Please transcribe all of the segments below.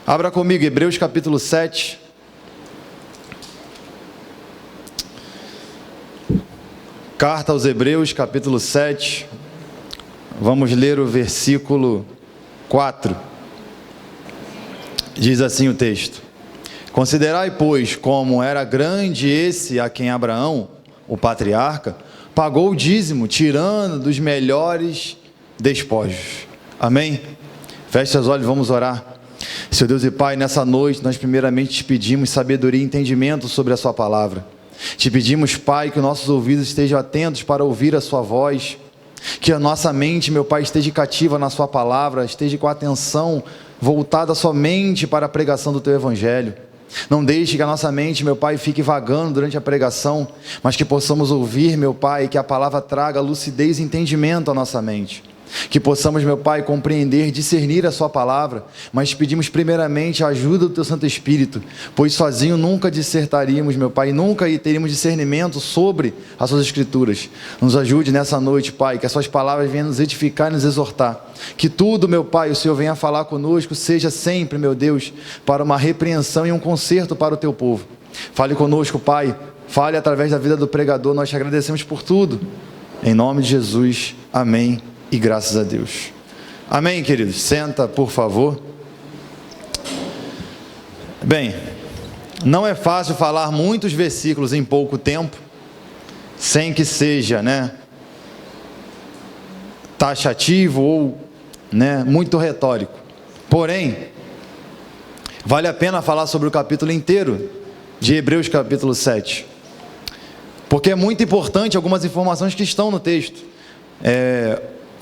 Abra comigo, Hebreus capítulo 7. Carta aos Hebreus, capítulo 7. Vamos ler o versículo 4. Diz assim o texto: Considerai, pois, como era grande esse a quem Abraão, o patriarca, pagou o dízimo, tirando dos melhores despojos. Amém? Feche seus olhos, vamos orar. Seu Deus e Pai, nessa noite nós primeiramente te pedimos sabedoria e entendimento sobre a sua palavra. Te pedimos, Pai, que os nossos ouvidos estejam atentos para ouvir a sua voz, que a nossa mente, meu Pai, esteja cativa na sua palavra, esteja com a atenção voltada somente para a pregação do teu evangelho. Não deixe que a nossa mente, meu Pai, fique vagando durante a pregação, mas que possamos ouvir, meu Pai, que a palavra traga lucidez e entendimento à nossa mente. Que possamos, meu Pai, compreender, discernir a sua palavra, mas pedimos primeiramente a ajuda do teu Santo Espírito, pois sozinho nunca dissertaríamos, meu Pai, nunca teríamos discernimento sobre as suas escrituras. Nos ajude nessa noite, Pai, que as suas palavras venham nos edificar e nos exortar, que tudo, meu Pai, o Senhor venha falar conosco, seja sempre, meu Deus, para uma repreensão e um conserto para o teu povo. Fale conosco, Pai, fale através da vida do pregador, nós te agradecemos por tudo, em nome de Jesus, amém. E graças a Deus. Amém, queridos? Senta, por favor. Bem, não é fácil falar muitos versículos em pouco tempo, sem que seja, taxativo ou, muito retórico. Porém, vale a pena falar sobre o capítulo inteiro de Hebreus capítulo 7. Porque é muito importante algumas informações que estão no texto.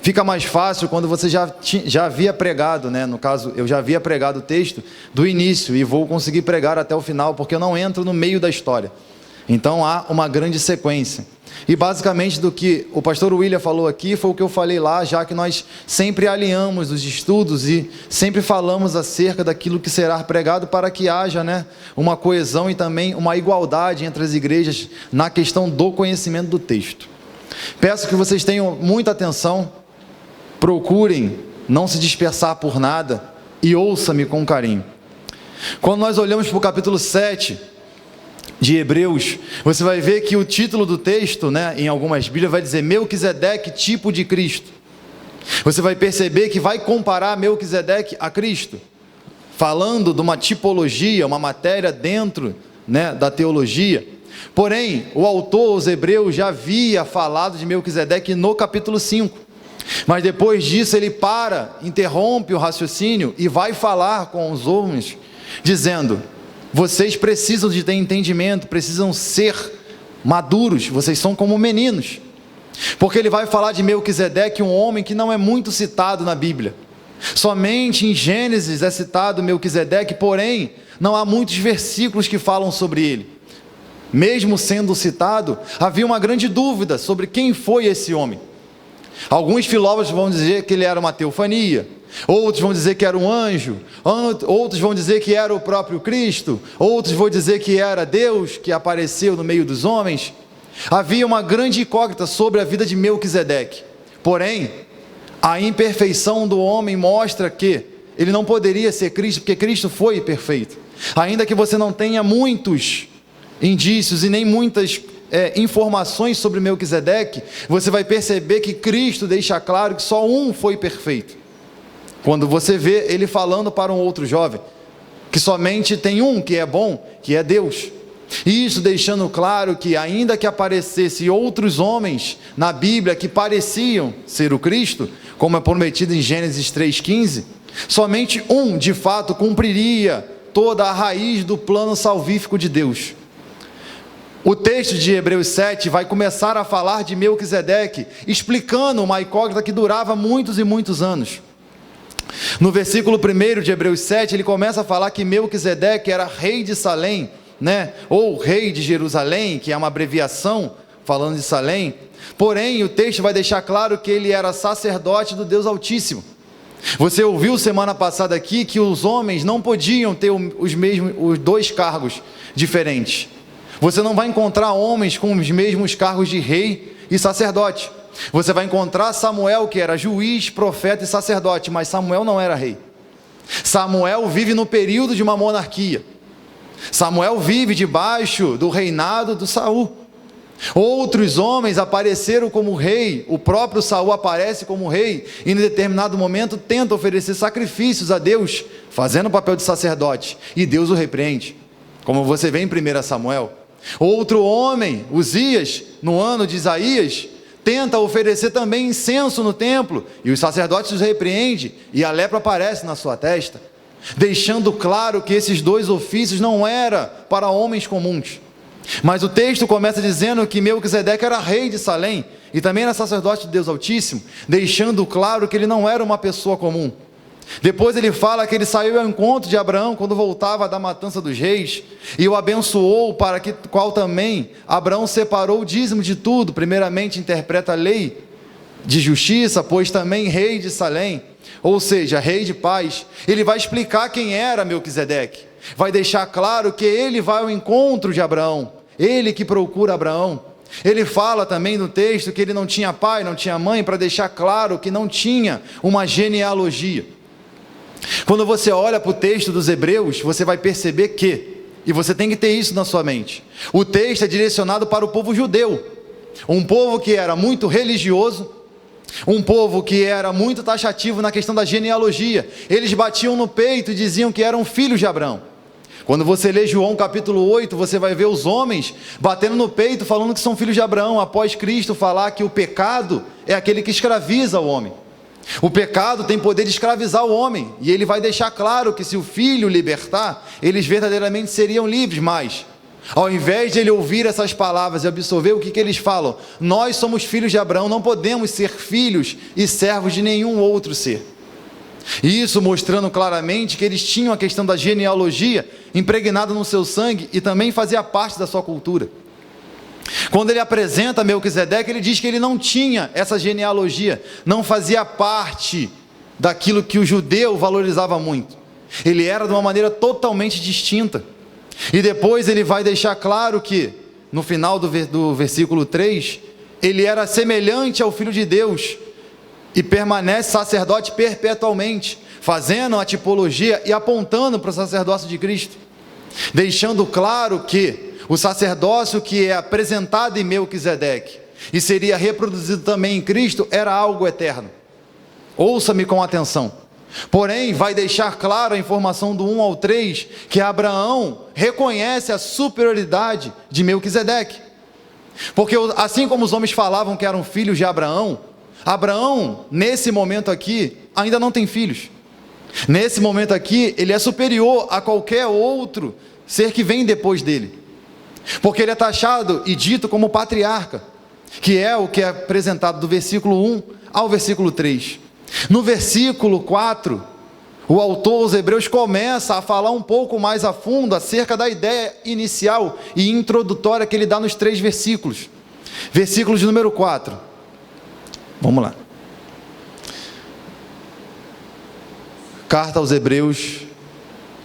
Fica mais fácil quando você já havia pregado, no caso, eu já havia pregado o texto do início e vou conseguir pregar até o final, porque eu não entro no meio da história. Então há uma grande sequência. E basicamente do que o pastor William falou aqui foi o que eu falei lá, já que nós sempre alinhamos os estudos e sempre falamos acerca daquilo que será pregado para que haja, uma coesão e também uma igualdade entre as igrejas na questão do conhecimento do texto. Peço que vocês tenham muita atenção. Procurem não se dispersar por nada e ouça-me com carinho. Quando nós olhamos para o capítulo 7 de Hebreus, você vai ver que o título do texto, em algumas Bíblias, vai dizer Melquisedeque, tipo de Cristo. Você vai perceber que vai comparar Melquisedeque a Cristo, falando de uma tipologia, uma matéria dentro da teologia. Porém, o autor, os Hebreus, já havia falado de Melquisedeque no capítulo 5. Mas depois disso ele interrompe o raciocínio e vai falar com os homens, dizendo: vocês precisam de ter entendimento, precisam ser maduros, vocês são como meninos. Porque ele vai falar de Melquisedeque, um homem que não é muito citado na Bíblia. Somente em Gênesis é citado Melquisedeque, porém não há muitos versículos que falam sobre ele. Mesmo sendo citado, havia uma grande dúvida sobre quem foi esse homem. Alguns filósofos vão dizer que ele era uma teofania, outros vão dizer que era um anjo, outros vão dizer que era o próprio Cristo, outros vão dizer que era Deus que apareceu no meio dos homens. Havia uma grande incógnita sobre a vida de Melquisedeque. Porém, a imperfeição do homem mostra que ele não poderia ser Cristo, porque Cristo foi perfeito. Ainda que você não tenha muitos indícios e nem muitas informações sobre Melquisedeque, você vai perceber que Cristo deixa claro que só um foi perfeito. Quando você vê ele falando para um outro jovem, que somente tem um que é bom, que é Deus. E isso deixando claro que ainda que aparecesse outros homens na Bíblia que pareciam ser o Cristo, como é prometido em Gênesis 3,15, somente um de fato cumpriria toda a raiz do plano salvífico de Deus. O texto de Hebreus 7 vai começar a falar de Melquisedeque, explicando uma incógnita que durava muitos e muitos anos. No versículo 1 de Hebreus 7, ele começa a falar que Melquisedeque era rei de Salém, ou rei de Jerusalém, que é uma abreviação, falando de Salém. Porém, o texto vai deixar claro que ele era sacerdote do Deus Altíssimo. Você ouviu semana passada aqui que os homens não podiam ter os dois cargos diferentes. Você não vai encontrar homens com os mesmos cargos de rei e sacerdote. Você vai encontrar Samuel, que era juiz, profeta e sacerdote, mas Samuel não era rei. Samuel vive no período de uma monarquia. Samuel vive debaixo do reinado do Saul. Outros homens apareceram como rei, o próprio Saul aparece como rei, e em determinado momento tenta oferecer sacrifícios a Deus, fazendo o papel de sacerdote, e Deus o repreende, como você vê em 1 Samuel. Outro homem, Uzias, no ano de Isaías, tenta oferecer também incenso no templo, e os sacerdotes os repreendem, e a lepra aparece na sua testa, deixando claro que esses dois ofícios não eram para homens comuns. Mas o texto começa dizendo que Melquisedeque era rei de Salém, e também era sacerdote de Deus Altíssimo, deixando claro que ele não era uma pessoa comum. Depois ele fala que ele saiu ao encontro de Abraão quando voltava da matança dos reis, e o abençoou, para que qual também Abraão separou o dízimo de tudo. Primeiramente interpreta a lei de justiça, pois também rei de Salém, ou seja, rei de paz. Ele vai explicar quem era Melquisedeque, vai deixar claro que ele vai ao encontro de Abraão, ele que procura Abraão. Ele fala também no texto que ele não tinha pai, não tinha mãe, para deixar claro que não tinha uma genealogia. Quando você olha para o texto dos Hebreus, você vai perceber que, e você tem que ter isso na sua mente, o texto é direcionado para o povo judeu, um povo que era muito religioso, um povo que era muito taxativo na questão da genealogia. Eles batiam no peito e diziam que eram filhos de Abraão. Quando você lê João capítulo 8, você vai ver os homens batendo no peito, falando que são filhos de Abraão, após Cristo falar que o pecado é aquele que escraviza o homem. O pecado tem poder de escravizar o homem, e ele vai deixar claro que se o filho libertar, eles verdadeiramente seriam livres. Mas, ao invés de ele ouvir essas palavras e absorver o que eles falam, nós somos filhos de Abraão, não podemos ser filhos e servos de nenhum outro ser. Isso mostrando claramente que eles tinham a questão da genealogia impregnada no seu sangue, e também fazia parte da sua cultura. Quando ele apresenta Melquisedeque, ele diz que ele não tinha essa genealogia, não fazia parte daquilo que o judeu valorizava muito. Ele era de uma maneira totalmente distinta. E depois ele vai deixar claro que, no final do versículo 3, ele era semelhante ao Filho de Deus, e permanece sacerdote perpetualmente, fazendo a tipologia e apontando para o sacerdócio de Cristo, deixando claro que o sacerdócio que é apresentado em Melquisedeque e seria reproduzido também em Cristo era algo eterno. Ouça-me com atenção. Porém, vai deixar claro a informação do 1 ao 3, que Abraão reconhece a superioridade de Melquisedeque, porque assim como os homens falavam que eram filhos de Abraão, Abraão, nesse momento aqui, ainda não tem filhos. Nesse momento aqui, ele é superior a qualquer outro ser que vem depois dele, porque ele é taxado e dito como patriarca, que é o que é apresentado do versículo 1 ao versículo 3. No versículo 4, o autor aos Hebreus começa a falar um pouco mais a fundo acerca da ideia inicial e introdutória que ele dá nos 3 versículos. Versículo de número 4. Vamos lá. Carta aos Hebreus,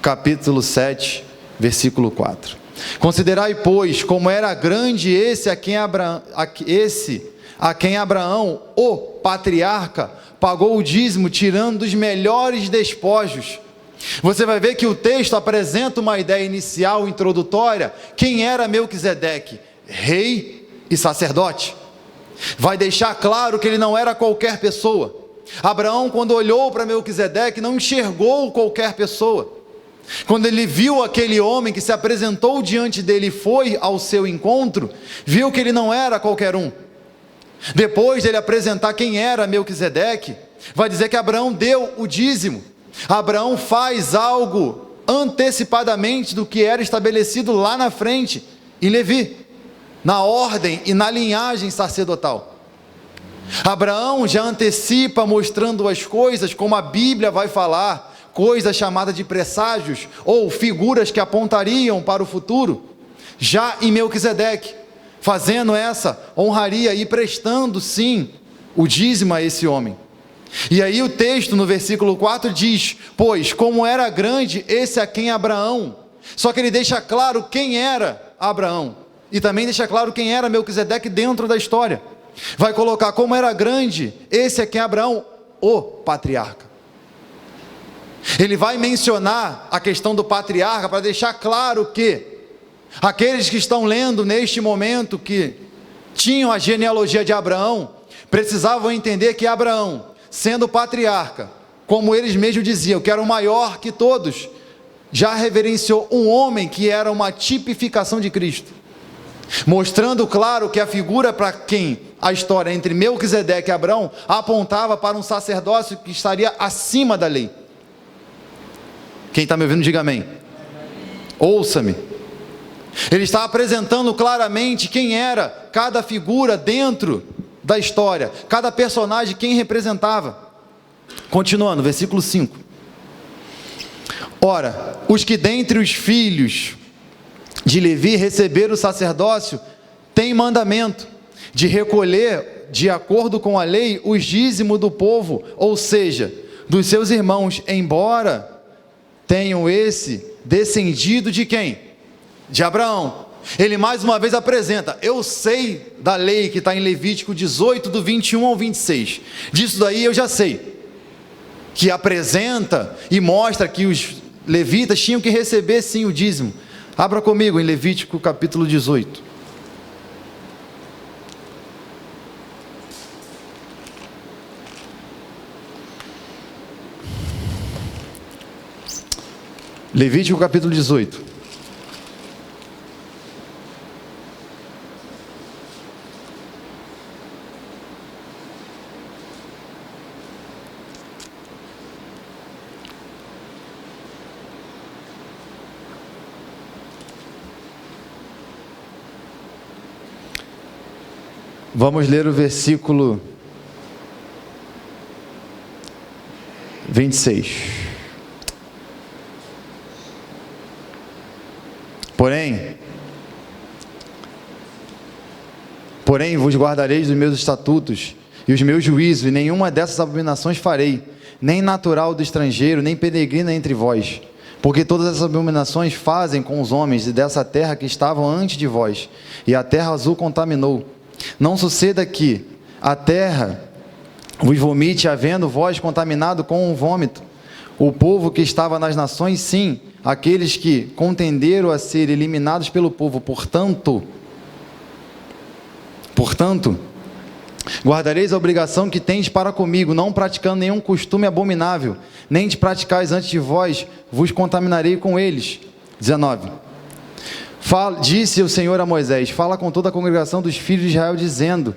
capítulo 7, versículo 4. Considerai, pois, como era grande esse a quem Abraão, o patriarca, pagou o dízimo, tirando dos melhores despojos. Você vai ver que o texto apresenta uma ideia inicial, introdutória. Quem era Melquisedeque? Rei e sacerdote. Vai deixar claro que ele não era qualquer pessoa. Abraão, quando olhou para Melquisedeque, não enxergou qualquer pessoa. Quando ele viu aquele homem que se apresentou diante dele e foi ao seu encontro, viu que ele não era qualquer um. Depois de ele apresentar quem era Melquisedeque, vai dizer que Abraão deu o dízimo. Abraão faz algo antecipadamente do que era estabelecido lá na frente, em Levi, na ordem e na linhagem sacerdotal. Abraão já antecipa, mostrando as coisas, como a Bíblia vai falar, coisas chamadas de presságios, ou figuras que apontariam para o futuro, já em Melquisedeque, fazendo essa honraria e prestando sim o dízimo a esse homem. E aí o texto no versículo 4 diz: pois como era grande esse a quem Abraão, só que ele deixa claro quem era Abraão, e também deixa claro quem era Melquisedeque dentro da história. Vai colocar como era grande esse a quem Abraão, o patriarca. Ele vai mencionar a questão do patriarca para deixar claro que aqueles que estão lendo neste momento, que tinham a genealogia de Abraão, precisavam entender que Abraão, sendo patriarca, como eles mesmos diziam, que era o maior que todos, já reverenciou um homem que era uma tipificação de Cristo, mostrando claro que a figura para quem a história entre Melquisedeque e Abraão apontava para um sacerdócio que estaria acima da lei. Quem está me ouvindo, diga amém. Ouça-me. Ele está apresentando claramente quem era cada figura dentro da história, cada personagem, quem representava. Continuando, versículo 5. Ora, os que dentre os filhos de Levi receberam o sacerdócio, têm mandamento de recolher, de acordo com a lei, os dízimos do povo, ou seja, dos seus irmãos, embora tenham esse descendido de quem? De Abraão. Ele mais uma vez apresenta: eu sei da lei que está em Levítico 18, do 21 ao 26, disso daí eu já sei, que apresenta e mostra que os levitas tinham que receber sim o dízimo. Abra comigo em Levítico capítulo 18. Levítico capítulo 18. Vamos ler o versículo 26. Porém vos guardareis dos meus estatutos e os meus juízos, e nenhuma dessas abominações farei, nem natural do estrangeiro, nem peregrina entre vós, porque todas essas abominações fazem com os homens dessa terra que estavam antes de vós, e a terra os contaminou. Não suceda que a terra vos vomite, havendo vós contaminado com o vômito o povo que estava nas nações, sim, aqueles que contenderam a ser eliminados pelo povo. Portanto, guardareis a obrigação que tendes para comigo, não praticando nenhum costume abominável, nem de praticais antes de vós, vos contaminarei com eles. 19. Disse o Senhor a Moisés: fala com toda a congregação dos filhos de Israel, dizendo: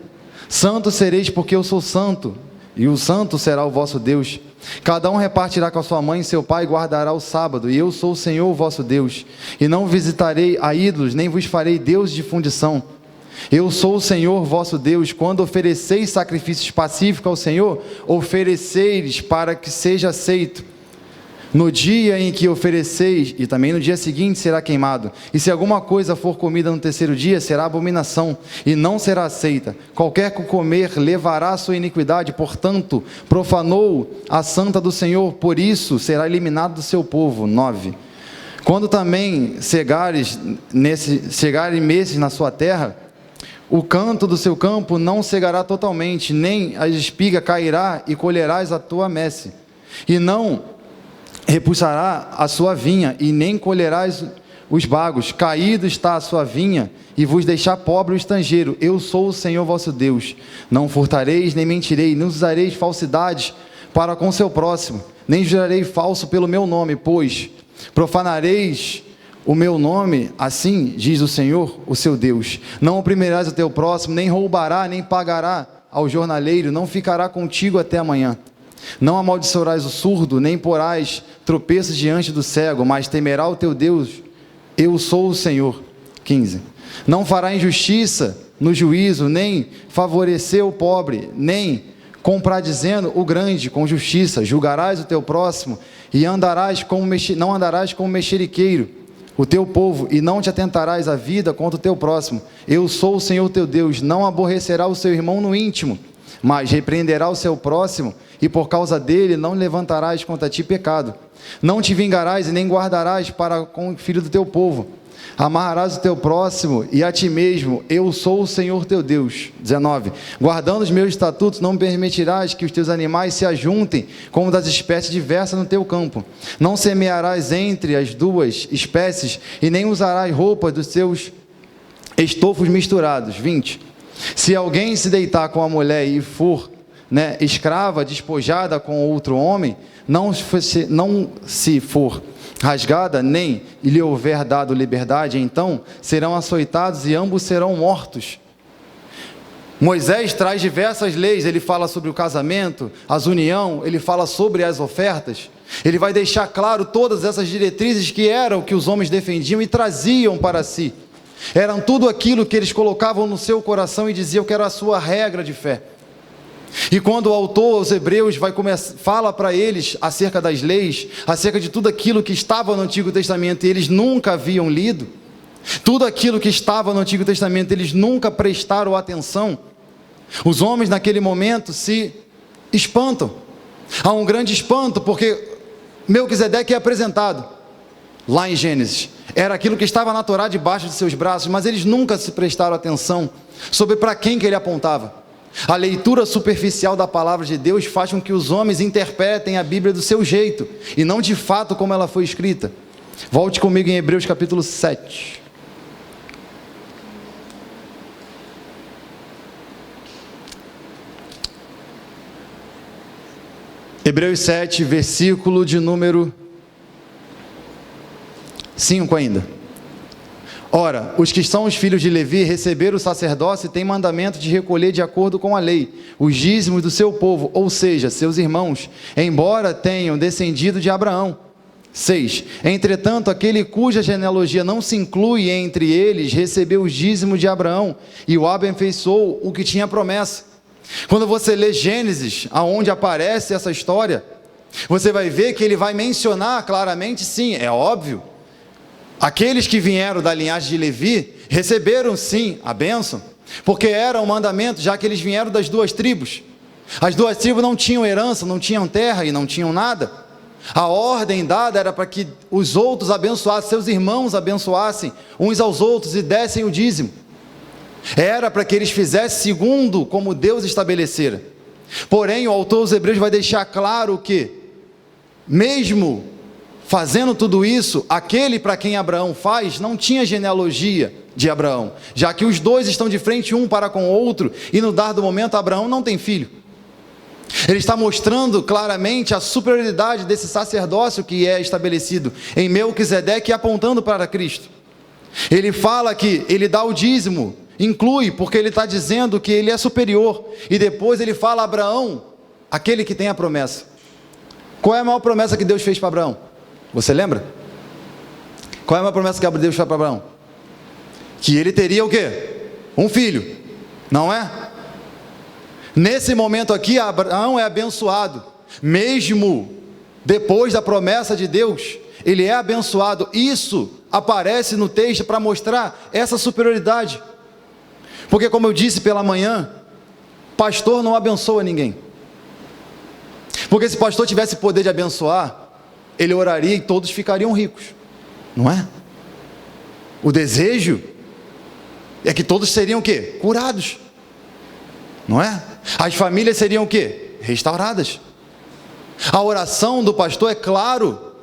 santo sereis, porque eu sou santo, e o santo será o vosso Deus. Cada um repartirá com a sua mãe e seu pai, e guardará o sábado, e eu sou o Senhor, o vosso Deus. E não visitarei a ídolos, nem vos farei deuses de fundição. Eu sou o Senhor, vosso Deus. Quando ofereceis sacrifícios pacíficos ao Senhor, ofereceis para que seja aceito. No dia em que ofereceis, e também no dia seguinte será queimado. E se alguma coisa for comida no terceiro dia, será abominação, e não será aceita. Qualquer que comer levará a sua iniquidade, portanto, profanou a santa do Senhor, por isso será eliminado do seu povo. 9. Quando também cegarem meses na sua terra, o canto do seu campo não cegará totalmente, nem a espiga cairá, e colherás a tua messe. E não repulsará a sua vinha, e nem colherás os bagos. Caído está a sua vinha, e vos deixar pobre o estrangeiro. Eu sou o Senhor vosso Deus. Não furtareis, nem mentirei, não usareis falsidades para com seu próximo, nem jurarei falso pelo meu nome, pois profanareis o meu nome, assim diz o Senhor, o seu Deus. Não oprimirás o teu próximo, nem roubará, nem pagará ao jornaleiro, não ficará contigo até amanhã. Não amaldiçoarás o surdo, nem porás tropeços diante do cego, mas temerá o teu Deus. Eu sou o Senhor. 15. Não fará injustiça no juízo, nem favorecer o pobre, nem contradizendo o grande com justiça. Julgarás o teu próximo, e não andarás como mexeriqueiro, o teu povo, e não te atentarás à vida contra o teu próximo. Eu sou o Senhor teu Deus. Não aborrecerá o seu irmão no íntimo, mas repreenderá o seu próximo, e por causa dele não levantarás contra ti pecado. Não te vingarás e nem guardarás para com o filho do teu povo, Amarrarás o teu próximo e a ti mesmo, eu sou o Senhor teu Deus. 19. Guardando os meus estatutos, não permitirás que os teus animais se ajuntem como das espécies diversas no teu campo. Não semearás entre as duas espécies e nem usarás roupas dos seus estofos misturados. 20. Se alguém se deitar com a mulher e for escrava, despojada com outro homem, não se for rasgada, nem lhe houver dado liberdade, então serão açoitados e ambos serão mortos. Moisés traz diversas leis, ele fala sobre o casamento, as união, ele fala sobre as ofertas, ele vai deixar claro todas essas diretrizes que eram o que os homens defendiam e traziam para si. Eram tudo aquilo que eles colocavam no seu coração e diziam que era a sua regra de fé. E quando o autor aos Hebreus fala para eles acerca das leis, acerca de tudo aquilo que estava no Antigo Testamento e eles nunca haviam lido, tudo aquilo que estava no Antigo Testamento eles nunca prestaram atenção, os homens naquele momento se espantam. Há um grande espanto porque Melquisedeque é apresentado lá em Gênesis, era aquilo que estava na Torá debaixo de seus braços, mas eles nunca se prestaram atenção sobre para quem que ele apontava. A leitura superficial da palavra de Deus faz com que os homens interpretem a Bíblia do seu jeito e não de fato como ela foi escrita. Volte comigo em Hebreus capítulo 7. Hebreus 7, versículo de número 5 ainda. Ora, os que são os filhos de Levi receberam o sacerdócio e têm mandamento de recolher de acordo com a lei os dízimos do seu povo, ou seja, seus irmãos, embora tenham descendido de Abraão. 6. Entretanto, aquele cuja genealogia não se inclui entre eles, recebeu os dízimos de Abraão e o abençoou o que tinha promessa. Quando você lê Gênesis, aonde aparece essa história, você vai ver que ele vai mencionar claramente, sim, é óbvio, aqueles que vieram da linhagem de Levi receberam sim a bênção, porque era um mandamento, já que eles vieram das duas tribos. As duas tribos não tinham herança, não tinham terra e não tinham nada. A ordem dada era para que os outros abençoassem, seus irmãos abençoassem uns aos outros e dessem o dízimo. Era para que eles fizessem segundo como Deus estabelecera. Porém, o autor dos Hebreus vai deixar claro que, mesmo fazendo tudo isso, aquele para quem Abraão faz, não tinha genealogia de Abraão, já que os dois estão de frente um para com o outro, e no dado momento Abraão não tem filho. Ele está mostrando claramente a superioridade desse sacerdócio que é estabelecido em Melquisedeque, apontando para Cristo. Ele fala que ele dá o dízimo, inclui, porque ele está dizendo que ele é superior, e depois ele fala a Abraão, aquele que tem a promessa. Qual é a maior promessa que Deus fez para Abraão? Você lembra? Qual é a promessa que Deus fez para Abraão? Que ele teria o quê? Um filho, não é? Nesse momento aqui, Abraão é abençoado, mesmo depois da promessa de Deus, ele é abençoado. Isso aparece no texto para mostrar essa superioridade, porque como eu disse pela manhã, pastor não abençoa ninguém, porque se pastor tivesse poder de abençoar, ele oraria e todos ficariam ricos, não é? O desejo é que todos seriam o quê? Curados, não é? As famílias seriam o quê? Restauradas. A oração do pastor é claro,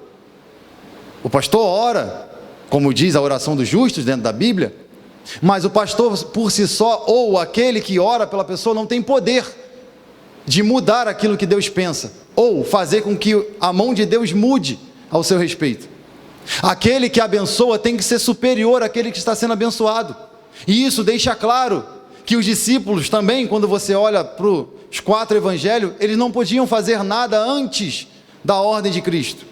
o pastor ora, como diz a oração dos justos dentro da Bíblia, mas o pastor por si só, ou aquele que ora pela pessoa, não tem poder de mudar aquilo que Deus pensa, ou fazer com que a mão de Deus mude ao seu respeito. Aquele que abençoa tem que ser superior àquele que está sendo abençoado, e isso deixa claro que os discípulos também, quando você olha para os 4 evangelhos, eles não podiam fazer nada antes da ordem de Cristo.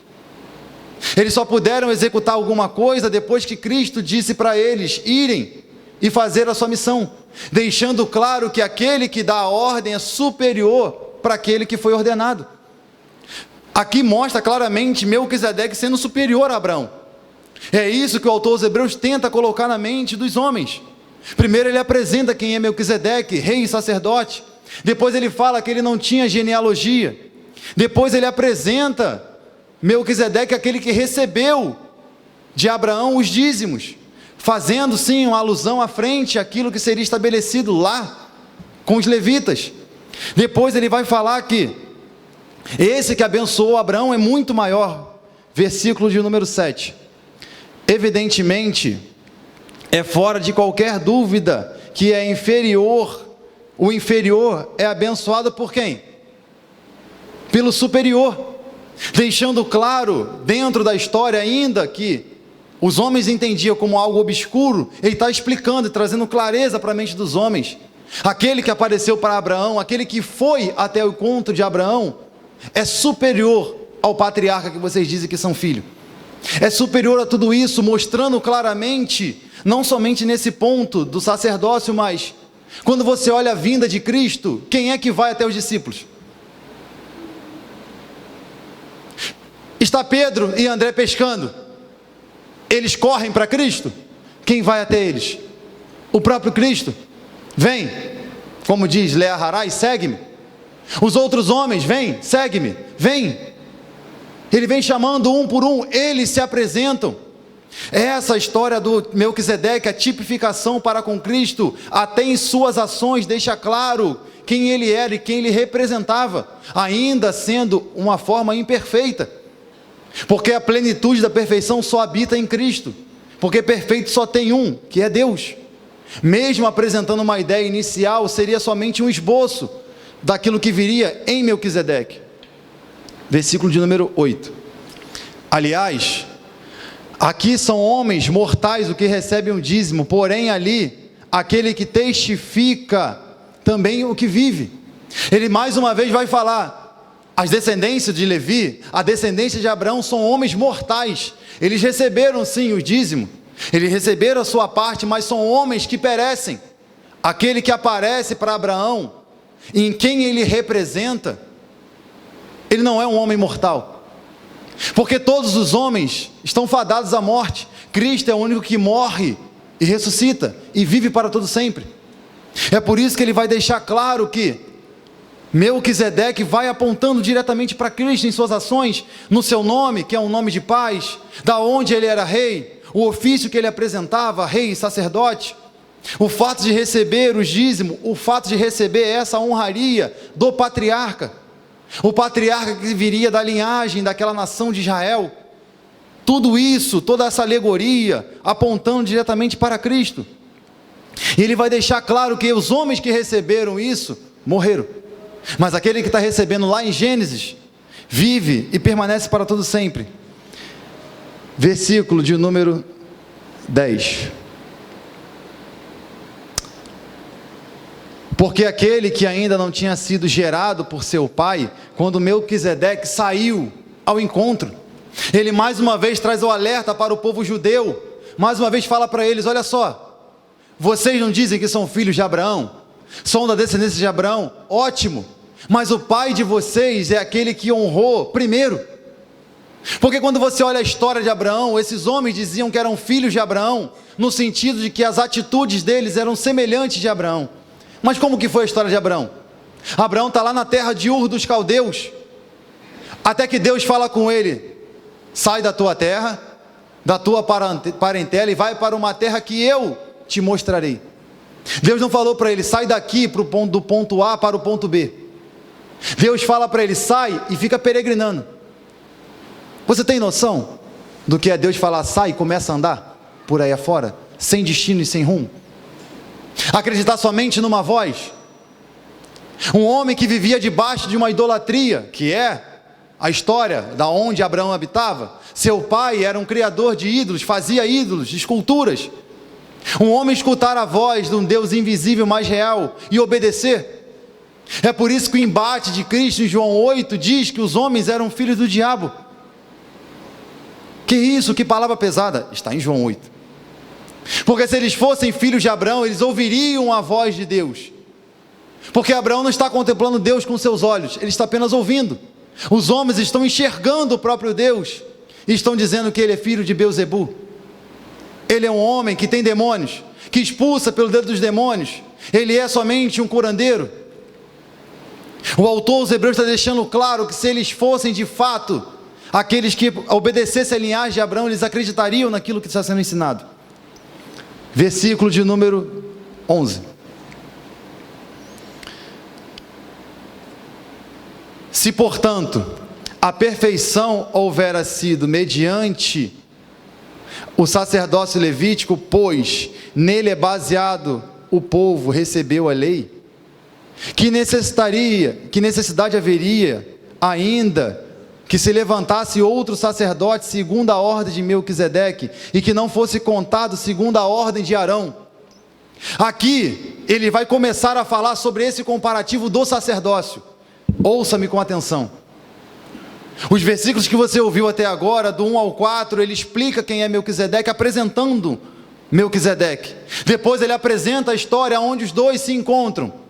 Eles só puderam executar alguma coisa depois que Cristo disse para eles irem e fazer a sua missão, deixando claro que aquele que dá a ordem é superior para aquele que foi ordenado. Aqui mostra claramente Melquisedeque sendo superior a Abraão. É isso que o autor dos Hebreus tenta colocar na mente dos homens. Primeiro ele apresenta quem é Melquisedeque, rei e sacerdote. Depois ele fala que ele não tinha genealogia. Depois ele apresenta Melquisedeque, aquele que recebeu de Abraão os dízimos. fazendo sim uma alusão à frente àquilo que seria estabelecido lá com os levitas. Depois ele vai falar que esse que abençoou Abraão é muito maior. Versículo de número 7. Evidentemente, é fora de qualquer dúvida que é inferior. O inferior é abençoado por quem? Pelo superior. Deixando claro, dentro da história ainda, que os homens entendiam como algo obscuro, ele está explicando e trazendo clareza para a mente dos homens. Aquele que apareceu para Abraão, aquele que foi até o encontro de Abraão, é superior ao patriarca que vocês dizem que são filhos. É superior a tudo isso, mostrando claramente, não somente nesse ponto do sacerdócio, mas quando você olha a vinda de Cristo, quem é que vai até os discípulos? Está Pedro e André pescando. Eles correm para Cristo? Quem vai até eles? O próprio Cristo. Vem, como diz Lea Harai, segue-me. Os outros homens, vem, segue-me, vem. Ele vem chamando um por um, eles se apresentam. Essa história do Melquisedeque, a tipificação para com Cristo, até em suas ações deixa claro quem ele era e quem ele representava, ainda sendo uma forma imperfeita, porque a plenitude da perfeição só habita em Cristo, porque perfeito só tem um, que é Deus. Mesmo apresentando uma ideia inicial, seria somente um esboço daquilo que viria em Melquisedeque. Versículo de número 8. Aliás, aqui são homens mortais o que recebem um dízimo, porém ali, aquele que testifica também o que vive. Ele mais uma vez vai falar, as descendências de Levi, a descendência de Abraão são homens mortais. Eles receberam sim o dízimo, eles receberam a sua parte, mas são homens que perecem. Aquele que aparece para Abraão, em quem ele representa, ele não é um homem mortal, porque todos os homens estão fadados à morte. Cristo é o único que morre e ressuscita e vive para todo sempre. É por isso que ele vai deixar claro que Melquisedeque vai apontando diretamente para Cristo em suas ações, no seu nome, que é um nome de paz, da onde ele era rei, o ofício que ele apresentava, rei e sacerdote, o fato de receber os dízimos, o fato de receber essa honraria do patriarca, o patriarca que viria da linhagem daquela nação de Israel. Tudo isso, toda essa alegoria, apontando diretamente para Cristo. E ele vai deixar claro que os homens que receberam isso, morreram. Mas aquele que está recebendo lá em Gênesis, vive e permanece para todo sempre. Versículo de número 10. Porque aquele que ainda não tinha sido gerado por seu pai, quando Melquisedeque saiu ao encontro, ele mais uma vez traz o alerta para o povo judeu, mais uma vez fala para eles: olha só, vocês não dizem que são filhos de Abraão, são da descendência de Abraão, ótimo, mas o pai de vocês é aquele que honrou primeiro. Porque quando você olha a história de Abraão, esses homens diziam que eram filhos de Abraão, no sentido de que as atitudes deles eram semelhantes de Abraão. Mas como que foi a história de Abraão? Abraão está lá na terra de Ur dos Caldeus, até que Deus fala com ele: sai da tua terra, da tua parentela e vai para uma terra que eu te mostrarei. Deus não falou para ele: sai daqui do ponto A para o ponto B. Deus fala para ele: sai e fica peregrinando. Você tem noção do que é Deus falar sai e começa a andar por aí afora, sem destino e sem rumo? Acreditar somente numa voz? Um homem que vivia debaixo de uma idolatria, que é a história da onde Abraão habitava. Seu pai era um criador de ídolos, fazia ídolos, esculturas. Um homem escutar a voz de um Deus invisível, mais real, e obedecer. É por isso que o embate de Cristo em João 8 diz que os homens eram filhos do diabo. Que isso, que palavra pesada, está em João 8. Porque se eles fossem filhos de Abraão, eles ouviriam a voz de Deus. Porque Abraão não está contemplando Deus com seus olhos, ele está apenas ouvindo. Os homens estão enxergando o próprio Deus e estão dizendo que ele é filho de Belzebu. Ele é um homem que tem demônios, que expulsa pelo dedo dos demônios. Ele é somente um curandeiro. O autor dos Hebreus está deixando claro que se eles fossem de fato aqueles que obedecessem a linhagem de Abraão, eles acreditariam naquilo que está sendo ensinado. versículo de número 11. Se, portanto, a perfeição houvera sido mediante o sacerdócio levítico, pois nele é baseado o povo recebeu a lei, que necessidade haveria ainda que se levantasse outro sacerdote segundo a ordem de Melquisedeque, e que não fosse contado segundo a ordem de Arão. Aqui ele vai começar a falar sobre esse comparativo do sacerdócio. Ouça-me com atenção. Os versículos que você ouviu até agora, do 1 ao 4, ele explica quem é Melquisedeque, apresentando Melquisedeque. Depois ele apresenta a história onde os dois se encontram.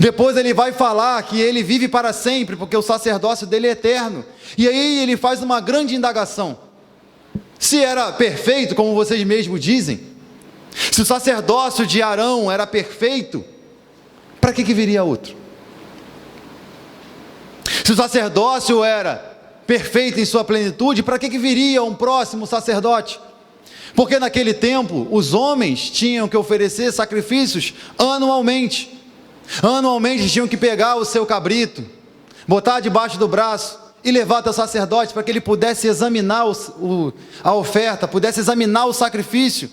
Depois ele vai falar que ele vive para sempre, porque o sacerdócio dele é eterno. E aí ele faz uma grande indagação. Se era perfeito, como vocês mesmos dizem, se o sacerdócio de Arão era perfeito, para que viria outro? Se o sacerdócio era perfeito em sua plenitude, para que viria um próximo sacerdote? Porque naquele tempo, os homens tinham que oferecer sacrifícios anualmente. Anualmente tinham que pegar o seu cabrito, botar debaixo do braço e levar até o sacerdote para que ele pudesse examinar a oferta, pudesse examinar o sacrifício.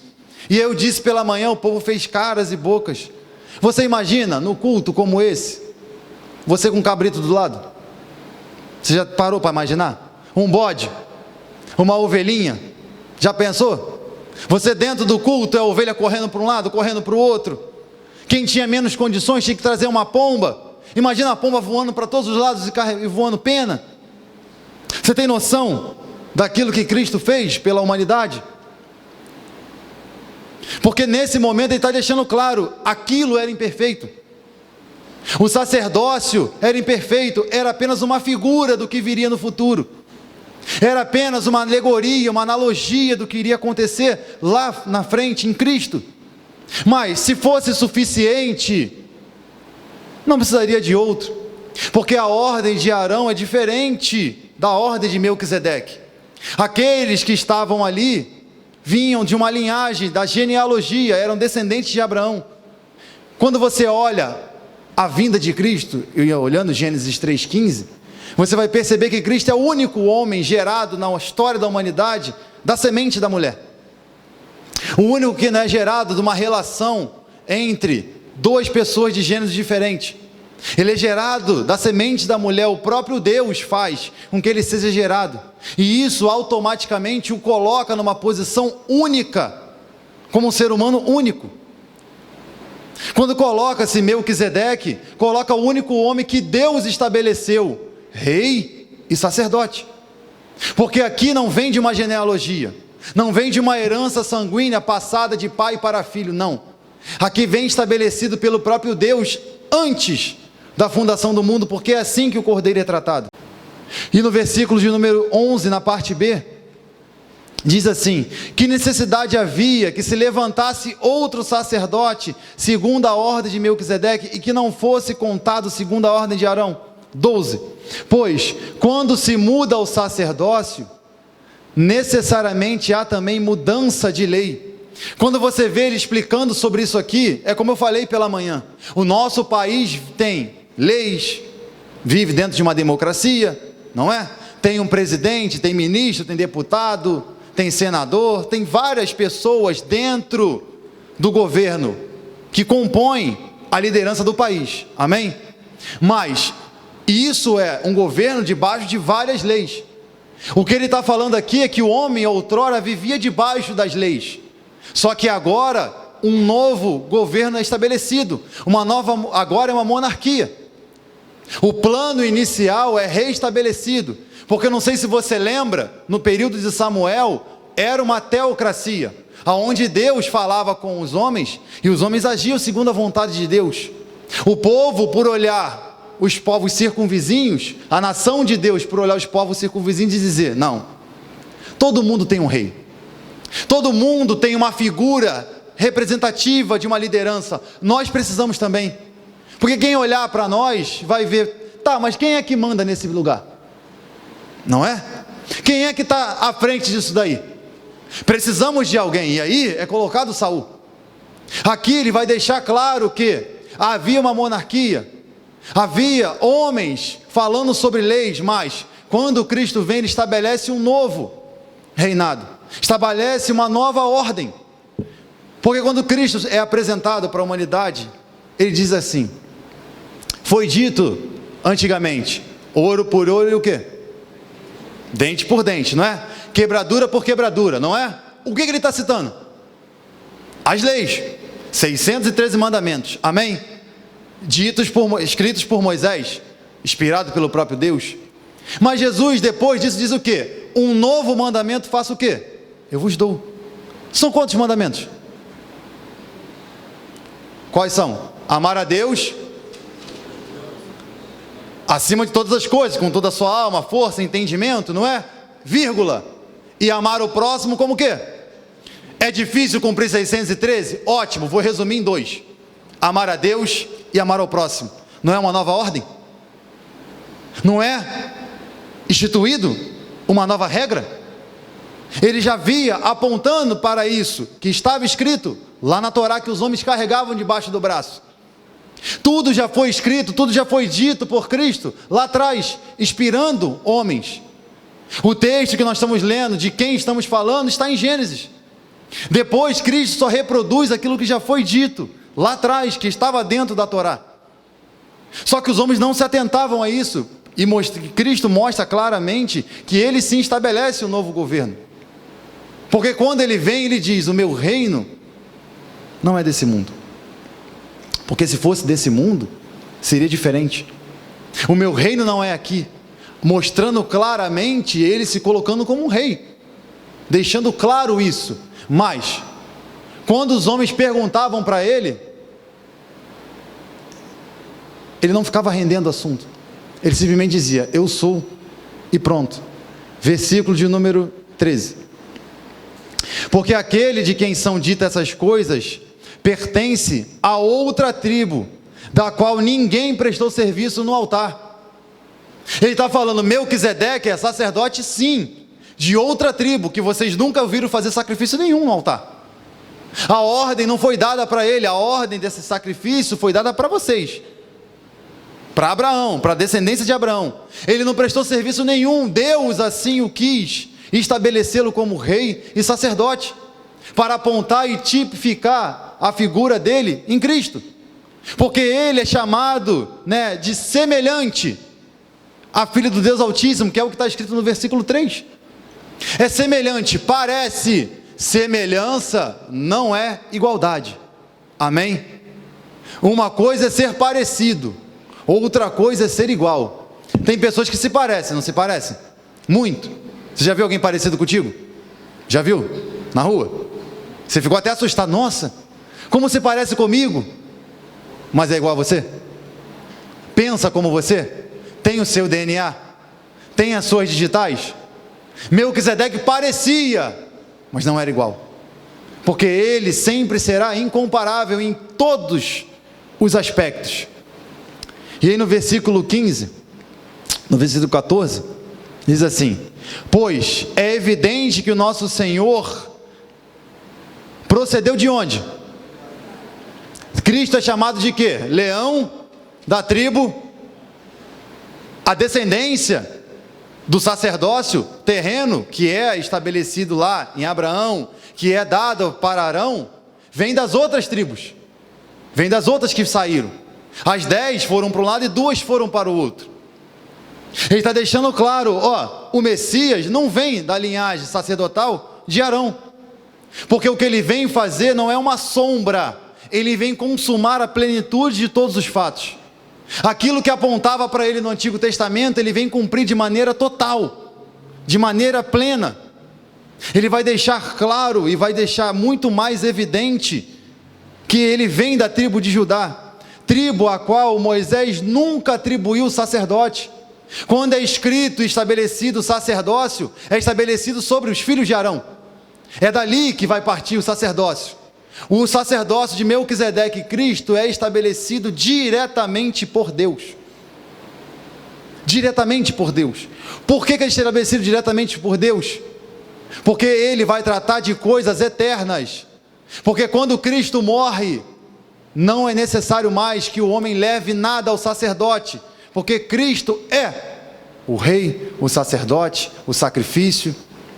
E eu disse pela manhã, o povo fez caras e bocas. Você imagina, no culto como esse, você com um cabrito do lado? Você já parou para imaginar? Um bode, uma ovelhinha, já pensou? Você dentro do culto, é a ovelha correndo para um lado, correndo para o outro. Quem tinha menos condições tinha que trazer uma pomba. Imagina a pomba voando para todos os lados e voando pena. Você tem noção daquilo que Cristo fez pela humanidade? Porque nesse momento ele está deixando claro, aquilo era imperfeito. O sacerdócio era imperfeito, era apenas uma figura do que viria no futuro. Era apenas uma alegoria, uma analogia do que iria acontecer lá na frente em Cristo. Mas se fosse suficiente, não precisaria de outro, porque a ordem de Arão é diferente da ordem de Melquisedeque. Aqueles que estavam ali vinham de uma linhagem, da genealogia, eram descendentes de Abraão. Quando você olha a vinda de Cristo, olhando Gênesis 3,15, você vai perceber que Cristo é o único homem gerado na história da humanidade da semente da mulher. O único que não é gerado de uma relação entre duas pessoas de gêneros diferentes. Ele é gerado da semente da mulher, o próprio Deus faz com que ele seja gerado. E isso automaticamente o coloca numa posição única, como um ser humano único. Quando coloca-se Melquisedeque, coloca o único homem que Deus estabeleceu, rei e sacerdote. Porque aqui não vem de uma genealogia, não vem de uma herança sanguínea passada de pai para filho, não. Aqui vem estabelecido pelo próprio Deus antes da fundação do mundo, porque é assim que o Cordeiro é tratado. E no versículo de número 11, na parte B, diz assim: que necessidade havia que se levantasse outro sacerdote segundo a ordem de Melquisedeque, e que não fosse contado segundo a ordem de Arão? 12. Pois, quando se muda o sacerdócio, necessariamente há também mudança de lei. Quando você vê ele explicando sobre isso aqui, é como eu falei pela manhã, o nosso país tem leis, vive dentro de uma democracia, não é? Tem um presidente, tem ministro, tem deputado, tem senador, tem várias pessoas dentro do governo que compõem a liderança do país, amém? Mas isso é um governo debaixo de várias leis. O que ele está falando aqui é que o homem outrora vivia debaixo das leis, só que agora um novo governo é estabelecido, agora é uma monarquia. O plano inicial é reestabelecido, porque eu não sei se você lembra, no período de Samuel, era uma teocracia, onde Deus falava com os homens, e os homens agiam segundo a vontade de Deus. O povo, por olhar os povos circunvizinhos, a nação de Deus, por olhar os povos circunvizinhos, e dizer: não, todo mundo tem um rei, todo mundo tem uma figura representativa de uma liderança, nós precisamos também, porque quem olhar para nós vai ver, tá, mas quem é que manda nesse lugar? Não é? Quem é que está à frente disso daí? Precisamos de alguém, e aí é colocado Saul. Aqui ele vai deixar claro que havia uma monarquia, havia homens falando sobre leis, mas quando Cristo vem, ele estabelece um novo reinado, estabelece uma nova ordem. Porque quando Cristo é apresentado para a humanidade, ele diz assim: foi dito antigamente, ouro por ouro e o quê? Dente por dente, não é? Quebradura por quebradura, não é? O que ele está citando? As leis, 613 mandamentos, amém? Escritos por Moisés, inspirado pelo próprio Deus. Mas Jesus, depois disso, diz o quê? Um novo mandamento faço o quê? Eu vos dou. São quantos mandamentos? Quais são? Amar a Deus acima de todas as coisas, com toda a sua alma, força, entendimento, não é? Vírgula. E amar o próximo como o quê? É difícil cumprir 613? Ótimo, vou resumir em 2. Amar a Deus e amar ao próximo. Não é uma nova ordem? Não é instituído uma nova regra? Ele já via apontando para isso, que estava escrito lá na Torá, que os homens carregavam debaixo do braço. Tudo já foi escrito, tudo já foi dito por Cristo, lá atrás, inspirando homens. O texto que nós estamos lendo, de quem estamos falando, está em Gênesis. Depois, Cristo só reproduz aquilo que já foi dito, lá atrás, que estava dentro da Torá. Só que os homens não se atentavam a isso, e Cristo mostra claramente que ele sim estabelece um novo governo. Porque quando ele vem, ele diz: o meu reino não é desse mundo. Porque se fosse desse mundo, seria diferente. O meu reino não é aqui. Mostrando claramente ele se colocando como um rei, deixando claro isso. Mas, quando os homens perguntavam para ele, ele não ficava rendendo assunto. Ele simplesmente dizia: eu sou, e pronto. Versículo de número 13. Porque aquele de quem são ditas essas coisas pertence a outra tribo, da qual ninguém prestou serviço no altar. Ele está falando: Melquisedeque é sacerdote, sim, de outra tribo, que vocês nunca viram fazer sacrifício nenhum no altar. A ordem não foi dada para ele, a ordem desse sacrifício foi dada para vocês, para Abraão, para a descendência de Abraão. Ele não prestou serviço nenhum, Deus assim o quis, estabelecê-lo como rei e sacerdote, para apontar e tipificar a figura dele em Cristo, porque ele é chamado, de semelhante a filho do Deus Altíssimo, que é o que está escrito no versículo 3, é semelhante, parece, semelhança não é igualdade, amém? Uma coisa é ser parecido, outra coisa é ser igual. Tem pessoas que se parecem, não se parecem? Muito. Você já viu alguém parecido contigo? Já viu? Na rua? Você ficou até assustado: nossa, como se parece comigo? Mas é igual a você? Pensa como você? Tem o seu DNA? Tem as suas digitais? Melquisedeque parecia, mas não era igual, porque ele sempre será incomparável em todos os aspectos. E aí no versículo 15, no versículo 14, diz assim: pois é evidente que o nosso Senhor procedeu de onde? Cristo é chamado de quê? Leão da tribo, a descendência do sacerdócio terreno, que é estabelecido lá em Abraão, que é dado para Arão, vem das outras tribos, vem das outras que saíram. As 10 foram para um lado e 2 foram para o outro. Ele está deixando claro, o Messias não vem da linhagem sacerdotal de Arão, porque o que ele vem fazer não é uma sombra, ele vem consumar a plenitude de todos os fatos. Aquilo que apontava para ele no Antigo Testamento, ele vem cumprir de maneira total, de maneira plena. Ele vai deixar claro e vai deixar muito mais evidente que ele vem da tribo de Judá, tribo a qual Moisés nunca atribuiu o sacerdote. Quando é escrito e estabelecido o sacerdócio, é estabelecido sobre os filhos de Arão. É dali que vai partir o sacerdócio. O sacerdócio de Melquisedeque e Cristo é estabelecido diretamente por Deus. Diretamente por Deus. Por que é estabelecido diretamente por Deus? porque ele vai tratar de coisas eternas, porque quando Cristo morre, não é necessário mais que o homem leve nada ao sacerdote, porque Cristo é o rei, o sacerdote, o sacrifício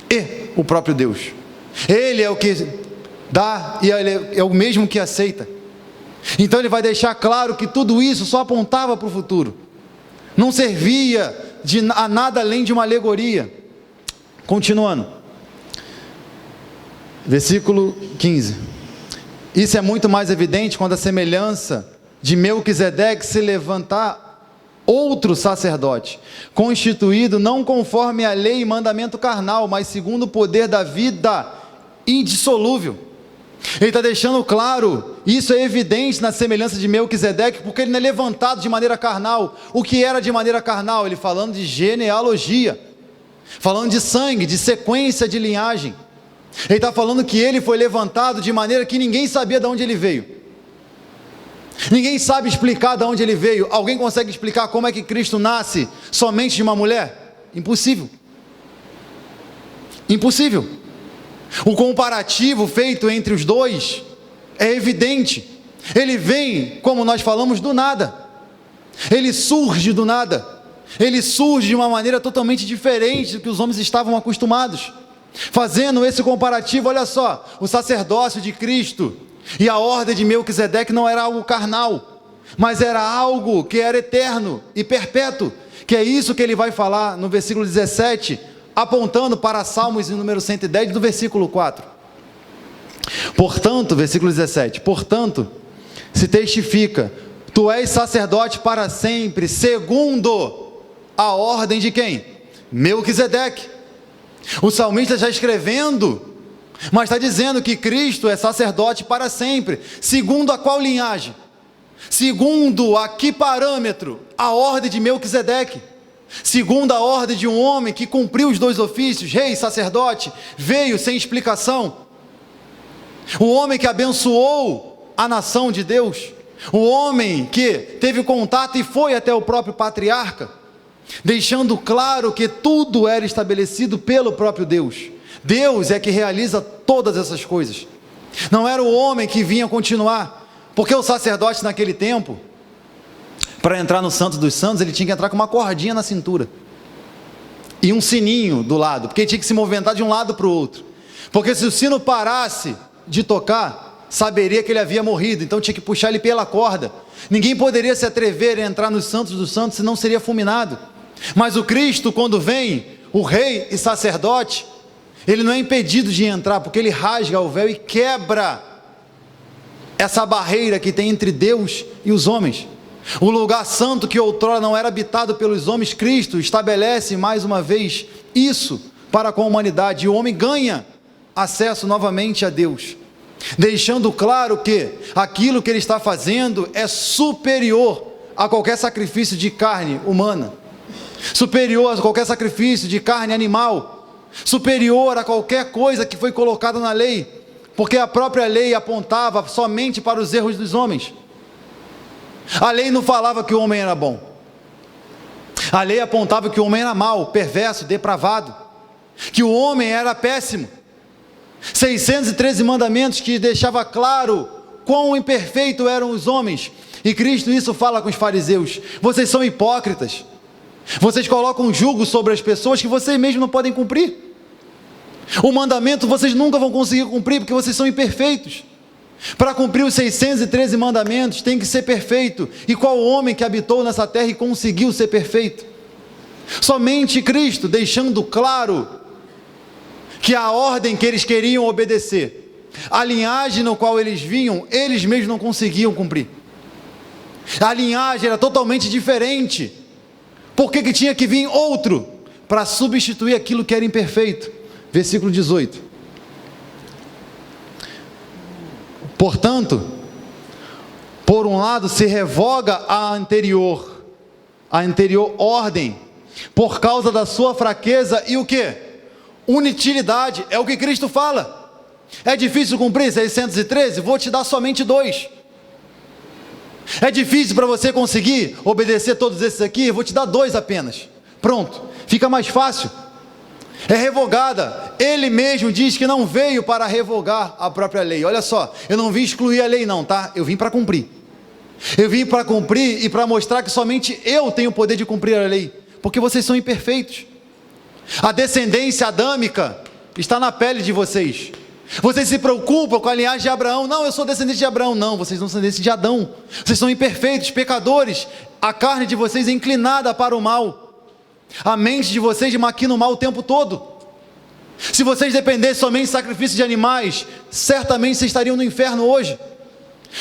e o próprio Deus. Ele é o que dá e ele é o mesmo que aceita. Então ele vai deixar claro que tudo isso só apontava para o futuro, não servia a nada além de uma alegoria. Continuando, versículo 15: isso é muito mais evidente quando a semelhança de Melquisedeque se levantar outro sacerdote, constituído não conforme a lei e mandamento carnal, mas segundo o poder da vida indissolúvel. Ele está deixando claro, isso é evidente na semelhança de Melquisedeque, porque ele não é levantado de maneira carnal. O que era de maneira carnal? Ele falando de genealogia, falando de sangue, de sequência de linhagem. Ele está falando que ele foi levantado de maneira que ninguém sabia de onde ele veio. Ninguém sabe explicar de onde ele veio. Alguém consegue explicar como é que Cristo nasce somente de uma mulher? Impossível. Impossível. O comparativo feito entre os dois é evidente. Ele vem, como nós falamos, do nada. Ele surge do nada. Ele surge de uma maneira totalmente diferente do que os homens estavam acostumados. Fazendo esse comparativo, olha só, o sacerdócio de Cristo e a ordem de Melquisedeque não era algo carnal, mas era algo que era eterno e perpétuo, que é isso que ele vai falar no versículo 17, apontando para Salmos número 110, do versículo 4. Portanto, versículo 17, portanto, se testifica, tu és sacerdote para sempre, segundo a ordem de quem? Melquisedeque. O salmista está escrevendo, mas está dizendo que Cristo é sacerdote para sempre. Segundo a qual linhagem? Segundo a que parâmetro? A ordem de Melquisedeque. Segundo a ordem de um homem que cumpriu os dois ofícios, rei e sacerdote, veio sem explicação. O homem que abençoou a nação de Deus. O homem que teve contato e foi até o próprio patriarca, deixando claro que tudo era estabelecido pelo próprio Deus. Deus é que realiza todas essas coisas. Não era o homem que vinha continuar, porque o sacerdote naquele tempo, para entrar no Santo dos Santos, ele tinha que entrar com uma cordinha na cintura e um sininho do lado, porque ele tinha que se movimentar de um lado para o outro, porque se o sino parasse de tocar, saberia que ele havia morrido, então tinha que puxar ele pela corda. Ninguém poderia se atrever a entrar nos Santos dos Santos, senão seria fulminado. Mas o Cristo, quando vem, o rei e sacerdote, ele não é impedido de entrar, porque ele rasga o véu e quebra essa barreira que tem entre Deus e os homens. O lugar santo que outrora não era habitado pelos homens, Cristo estabelece mais uma vez isso para com a humanidade, e o homem ganha acesso novamente a Deus, deixando claro que aquilo que ele está fazendo é superior a qualquer sacrifício de carne humana, superior a qualquer sacrifício de carne animal, superior a qualquer coisa que foi colocada na lei, porque a própria lei apontava somente para os erros dos homens. A lei não falava que o homem era bom, a lei apontava que o homem era mau, perverso, depravado, que o homem era péssimo. 613 mandamentos que deixava claro quão imperfeito eram os homens, e Cristo isso fala com os fariseus: vocês são hipócritas, vocês colocam um jugo sobre as pessoas que vocês mesmos não podem cumprir. O mandamento vocês nunca vão conseguir cumprir, porque vocês são imperfeitos. Para cumprir os 613 mandamentos tem que ser perfeito, e qual homem que habitou nessa terra e conseguiu ser perfeito? Somente Cristo, deixando claro que a ordem que eles queriam obedecer, a linhagem no qual eles vinham, eles mesmos não conseguiam cumprir. A linhagem era totalmente diferente. Por que tinha que vir outro para substituir aquilo que era imperfeito? Versículo 18. Portanto, por um lado se revoga a anterior ordem, por causa da sua fraqueza e o que? Inutilidade, é o que Cristo fala. É difícil cumprir 613? Vou te dar somente 2. É difícil para você conseguir obedecer todos esses aqui? Vou te dar 2 apenas. Pronto, fica mais fácil. É revogada, ele mesmo diz que não veio para revogar a própria lei. Olha só, eu não vim excluir a lei não, tá? Eu vim para cumprir. Eu vim para cumprir e para mostrar que somente eu tenho o poder de cumprir a lei, porque vocês são imperfeitos. A descendência adâmica está na pele de vocês. Vocês se preocupam com a linhagem de Abraão. Não, eu sou descendente de Abraão. Não, vocês não são descendentes de Adão. Vocês são imperfeitos, pecadores. A carne de vocês é inclinada para o mal. A mente de vocês maquina o mal o tempo todo. Se vocês dependessem somente de sacrifício de animais, certamente vocês estariam no inferno hoje.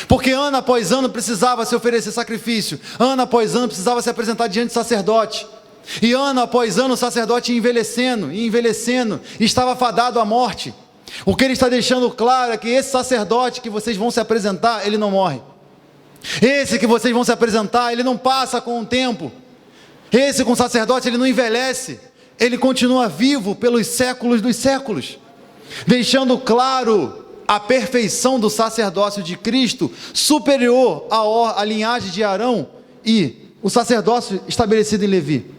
Porque ano após ano precisava se oferecer sacrifício. Ano após ano precisava se apresentar diante do sacerdote. E ano após ano o sacerdote ia envelhecendo, e estava fadado à morte. O que ele está deixando claro é que esse sacerdote que vocês vão se apresentar, ele não morre. Esse que vocês vão se apresentar, ele não passa com o tempo. Esse com o sacerdote, ele não envelhece. Ele continua vivo pelos séculos dos séculos, deixando claro a perfeição do sacerdócio de Cristo, superior à linhagem de Arão e o sacerdócio estabelecido em Levi.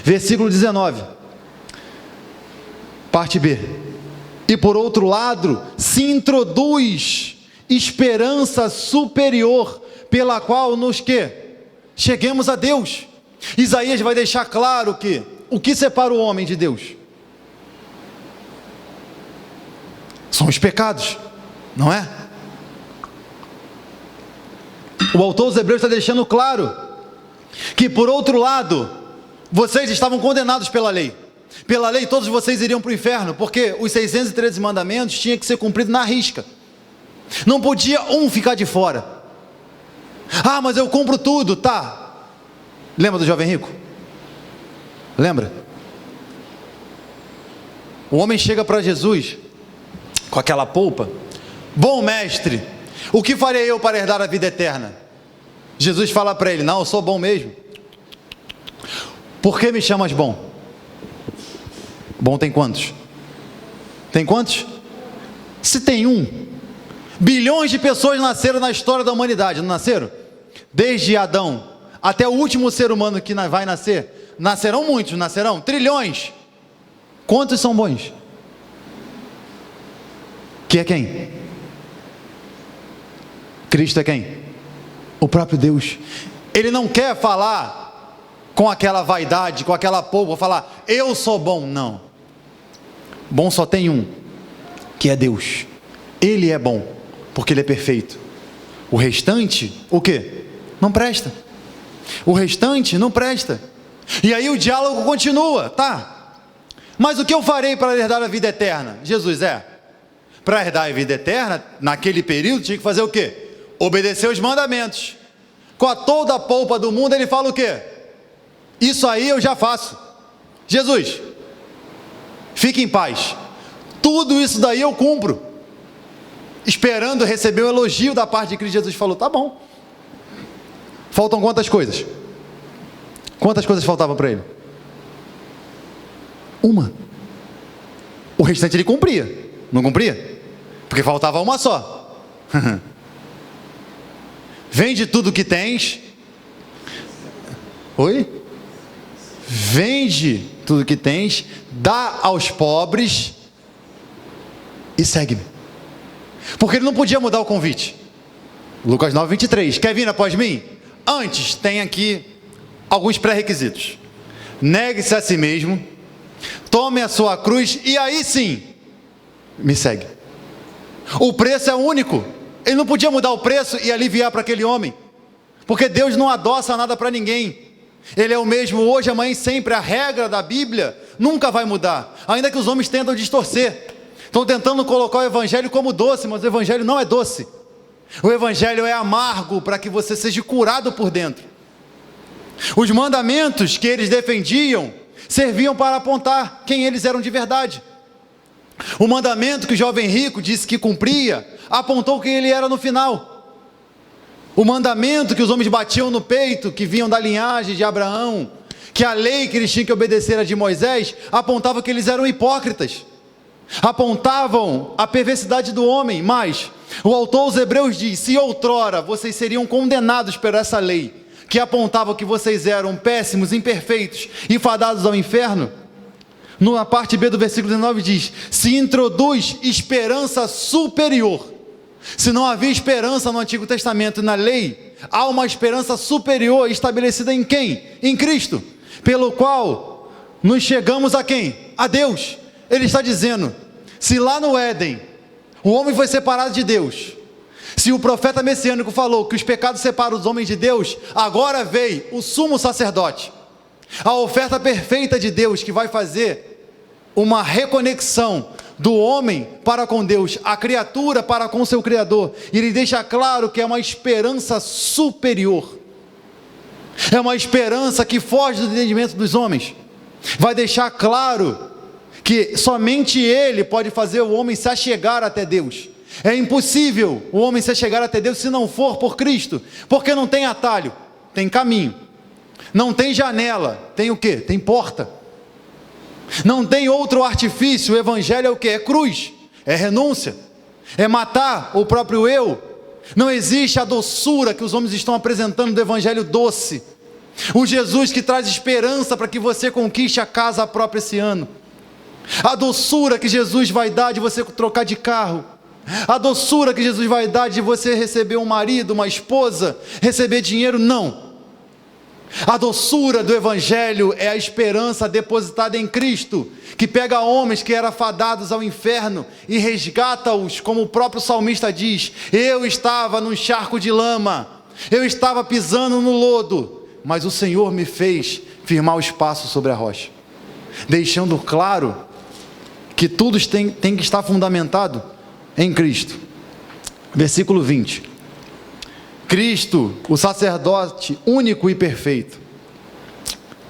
Versículo 19, parte B. E por outro lado, se introduz esperança superior, pela qual nos que? Cheguemos a Deus. Isaías vai deixar claro que o que separa o homem de Deus? São os pecados, não é? O autor dos Hebreus está deixando claro que por outro lado, vocês estavam condenados pela lei. Pela lei todos vocês iriam para o inferno, porque os 613 mandamentos tinham que ser cumpridos na risca. Não podia um ficar de fora. Ah, mas eu cumpro tudo, tá? Lembra do jovem rico? Lembra? O homem chega para Jesus com aquela polpa. Bom mestre, o que farei eu para herdar a vida eterna? Jesus fala para ele, não, eu sou bom mesmo. Por que me chamas bom? Bom tem quantos? Tem quantos? Se tem um. Bilhões de pessoas nasceram na história da humanidade, não nasceram? Desde Adão até o último ser humano que vai nascer. Nascerão muitos, nascerão trilhões. Quantos são bons? Que é quem? Cristo é quem? O próprio Deus. Ele não quer falar com aquela vaidade, com aquela polpa, falar, eu sou bom. Não. Bom só tem um, que é Deus. Ele é bom, porque Ele é perfeito. O restante, o quê? Não presta. O restante não presta. E aí o diálogo continua, tá? Mas o que eu farei para herdar a vida eterna? Jesus, para herdar a vida eterna, naquele período, tinha que fazer o quê? Obedecer os mandamentos. Com toda a polpa do mundo, ele fala o quê? Isso aí eu já faço. Jesus, fique em paz. Tudo isso daí eu cumpro. Esperando receber o elogio da parte de Cristo. Jesus falou, tá bom. Faltam quantas coisas? Quantas coisas faltavam para ele? Uma. O restante ele cumpria. Não cumpria? Porque faltava uma só. Vende tudo que tens. Oi? Vende tudo que tens, dá aos pobres e segue-me. Porque ele não podia mudar o convite. Lucas 9, 23. Quer vir após mim? Antes, tem aqui alguns pré-requisitos. Negue-se a si mesmo, tome a sua cruz e aí sim, me segue. O preço é único. Ele não podia mudar o preço e aliviar para aquele homem, porque Deus não adoça nada para ninguém. Ele é o mesmo hoje, amanhã e sempre. A regra da Bíblia nunca vai mudar, ainda que os homens tentam distorcer. Estão tentando colocar o Evangelho como doce, mas o Evangelho não é doce. O Evangelho é amargo para que você seja curado por dentro. Os mandamentos que eles defendiam serviam para apontar quem eles eram de verdade. O mandamento que o jovem rico disse que cumpria apontou quem ele era no final. O mandamento que os homens batiam no peito, que vinham da linhagem de Abraão, que a lei que eles tinham que obedecer era de Moisés, apontava que eles eram hipócritas, apontavam a perversidade do homem. Mas o autor aos Hebreus diz, se outrora vocês seriam condenados por essa lei, que apontava que vocês eram péssimos, imperfeitos e fadados ao inferno, Na parte B do versículo 19 diz: se introduz esperança superior. Se não havia esperança no Antigo Testamento e na lei, há uma esperança superior estabelecida em quem? Em Cristo, pelo qual nos chegamos a quem? A Deus. Ele está dizendo, se lá no Éden, o homem foi separado de Deus, se o profeta messiânico falou que os pecados separam os homens de Deus, agora veio o sumo sacerdote, a oferta perfeita de Deus, que vai fazer uma reconexão do homem para com Deus, a criatura para com seu Criador, e ele deixa claro que é uma esperança superior, é uma esperança que foge do entendimento dos homens, vai deixar claro que somente ele pode fazer o homem se achegar até Deus. É impossível o homem se achegar até Deus se não for por Cristo, porque não tem atalho, tem caminho, não tem janela, tem o quê? Tem porta. Não tem outro artifício. O evangelho é o que? É cruz, é renúncia, é matar o próprio eu. Não existe a doçura que os homens estão apresentando do evangelho doce, o Jesus que traz esperança para que você conquiste a casa própria esse ano, a doçura que Jesus vai dar de você trocar de carro, a doçura que Jesus vai dar de você receber um marido, uma esposa, receber dinheiro. Não. A doçura do evangelho é a esperança depositada em Cristo, que pega homens que eram fadados ao inferno e resgata-os, como o próprio salmista diz: eu estava num charco de lama, eu estava pisando no lodo, mas o Senhor me fez firmar os passos sobre a rocha, deixando claro que tudo tem que estar fundamentado em Cristo. Versículo 20. Cristo, o sacerdote único e perfeito,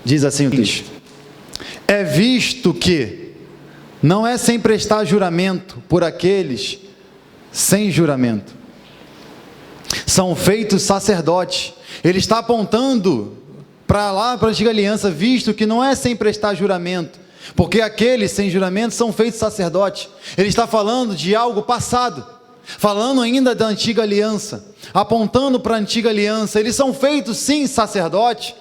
diz assim o texto: é visto que não é sem prestar juramento por aqueles sem juramento, são feitos sacerdotes. Ele está apontando para lá, para a antiga aliança, visto que não é sem prestar juramento, porque aqueles sem juramento são feitos sacerdotes. Ele está falando de algo passado, falando ainda da antiga aliança, apontando para a antiga aliança. Eles são feitos sim sacerdotes,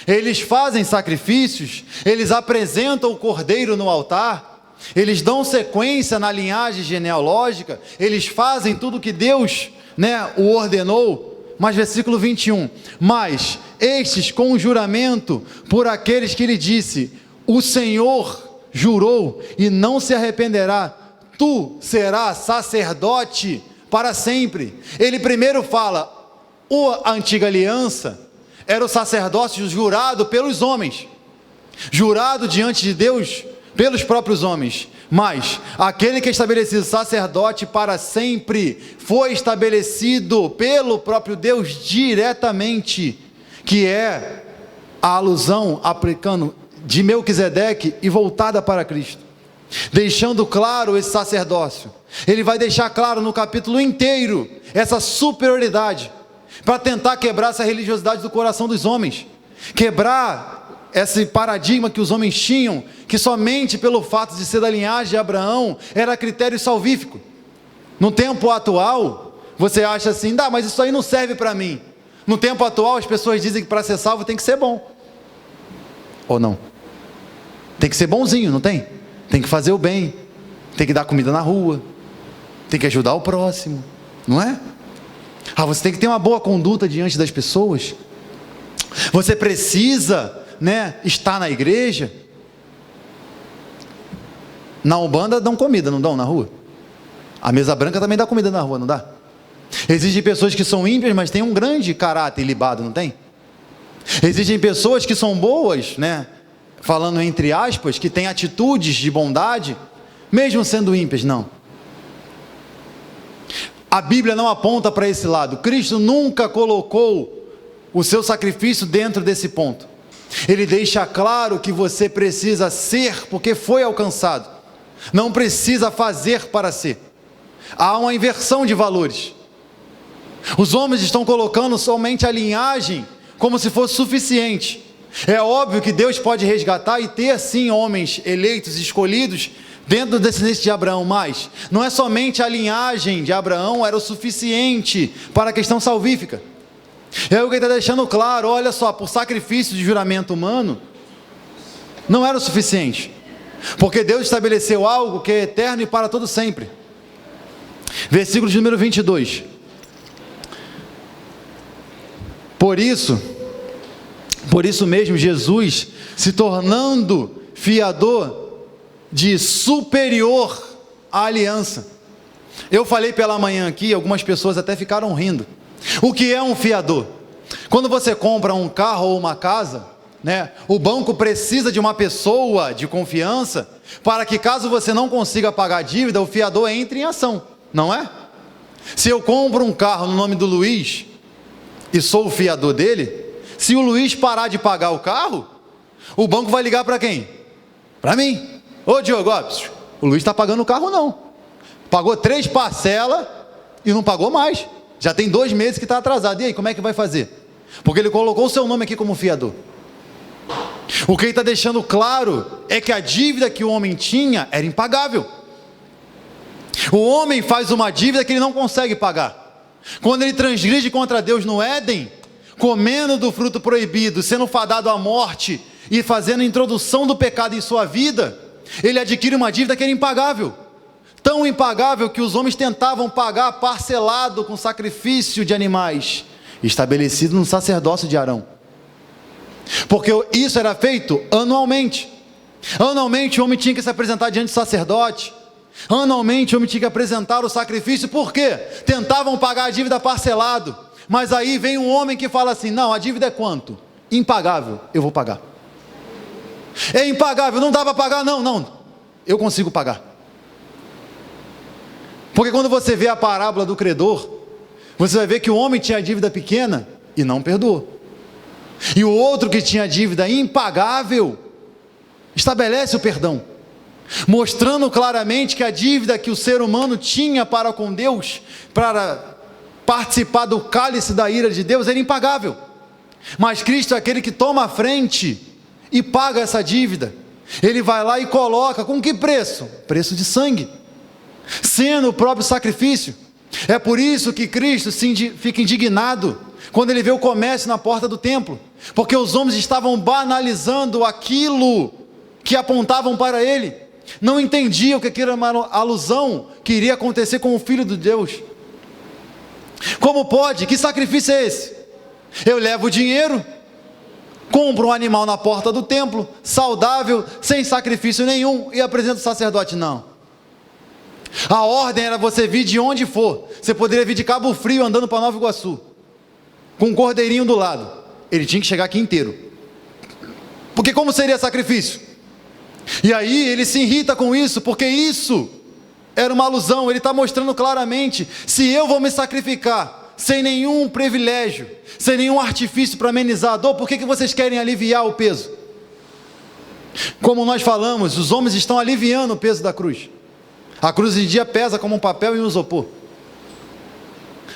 eles fazem sacrifícios, eles apresentam o cordeiro no altar, eles dão sequência na linhagem genealógica, eles fazem tudo que Deus, o ordenou. Mas versículo 21, mas estes com o juramento por aqueles que lhe disse: o Senhor jurou e não se arrependerá, tu serás sacerdote para sempre. Ele primeiro fala, a antiga aliança era o sacerdócio jurado pelos homens, jurado diante de Deus pelos próprios homens, mas aquele que é estabelecido sacerdote para sempre, foi estabelecido pelo próprio Deus diretamente, que é a alusão aplicando de Melquisedeque e voltada para Cristo, deixando claro esse sacerdócio. Ele vai deixar claro no capítulo inteiro essa superioridade, para tentar quebrar essa religiosidade do coração dos homens, quebrar esse paradigma que os homens tinham, que somente pelo fato de ser da linhagem de Abraão era critério salvífico. No tempo atual, você acha assim, mas isso aí não serve para mim. No tempo atual as pessoas dizem que para ser salvo tem que ser bom, ou não? Tem que ser bonzinho, não tem? Tem que fazer o bem, tem que dar comida na rua, tem que ajudar o próximo, não é? Você tem que ter uma boa conduta diante das pessoas, você precisa estar na igreja. Na Umbanda dão comida, não dão na rua? A mesa branca também dá comida na rua, não dá? Existem pessoas que são ímpias, mas têm um grande caráter ilibado, não tem? Existem pessoas que são boas, falando entre aspas, que têm atitudes de bondade, mesmo sendo ímpias. Não. A Bíblia não aponta para esse lado. Cristo nunca colocou o seu sacrifício dentro desse ponto. Ele deixa claro que você precisa ser porque foi alcançado, não precisa fazer para ser. Há uma inversão de valores. Os homens estão colocando somente a linhagem como se fosse suficiente. É óbvio que Deus pode resgatar e ter sim homens eleitos, escolhidos dentro da descendência de Abraão, mas não é somente a linhagem de Abraão era o suficiente para a questão salvífica. É o que ele está deixando claro. Olha só, por sacrifício de juramento humano não era o suficiente. Porque Deus estabeleceu algo que é eterno e para todo sempre. Versículo de número 22. Por isso mesmo, Jesus, se tornando fiador de superior aliança. Eu falei pela manhã aqui, algumas pessoas até ficaram rindo. O que é um fiador? Quando você compra um carro ou uma casa, né, o banco precisa de uma pessoa de confiança para que, caso você não consiga pagar a dívida, o fiador entre em ação, não é? Se eu compro um carro no nome do Luiz e sou o fiador dele, se o Luiz parar de pagar o carro, o banco vai ligar para quem? Para mim. Ô Diogo, o Luiz está pagando o carro não. Pagou 3 parcelas e não pagou mais. Já tem 2 meses que está atrasado. E aí, como é que vai fazer? Porque ele colocou o seu nome aqui como fiador. O que ele está deixando claro é que a dívida que o homem tinha era impagável. O homem faz uma dívida que ele não consegue pagar. Quando ele transgride contra Deus no Éden, comendo do fruto proibido, sendo fadado à morte e fazendo a introdução do pecado em sua vida, ele adquire uma dívida que era impagável. Tão impagável que os homens tentavam pagar parcelado com sacrifício de animais, estabelecido no sacerdócio de Arão. Porque isso era feito anualmente. Anualmente o homem tinha que se apresentar diante do sacerdote. Anualmente o homem tinha que apresentar o sacrifício. Por quê? Tentavam pagar a dívida parcelado. Mas aí vem um homem que fala assim: não, a dívida é quanto? Impagável, eu vou pagar. É impagável, não dá para pagar, não, eu consigo pagar. Porque quando você vê a parábola do credor, você vai ver que o homem tinha dívida pequena e não perdoou. E o outro que tinha dívida impagável, estabelece o perdão, mostrando claramente que a dívida que o ser humano tinha para com Deus, para participar do cálice da ira de Deus, era impagável. Mas Cristo é aquele que toma a frente e paga essa dívida. Ele vai lá e coloca, com que preço? Preço de sangue, sendo o próprio sacrifício. É por isso que Cristo fica indignado quando ele vê o comércio na porta do templo, porque os homens estavam banalizando aquilo que apontavam para ele, não entendiam que aquilo era uma alusão que iria acontecer com o Filho de Deus. Como pode? Que sacrifício é esse? Eu levo o dinheiro, compro um animal na porta do templo, saudável, sem sacrifício nenhum, e apresento o sacerdote. Não. A ordem era você vir de onde for. Você poderia vir de Cabo Frio andando para Nova Iguaçu, com um cordeirinho do lado. Ele tinha que chegar aqui inteiro. Porque como seria sacrifício? E aí ele se irrita com isso, porque isso era uma alusão. Ele está mostrando claramente: se eu vou me sacrificar sem nenhum privilégio, sem nenhum artifício para amenizar a dor, por que vocês querem aliviar o peso? Como nós falamos, os homens estão aliviando o peso da cruz. A cruz hoje em dia pesa como um papel e um isopor.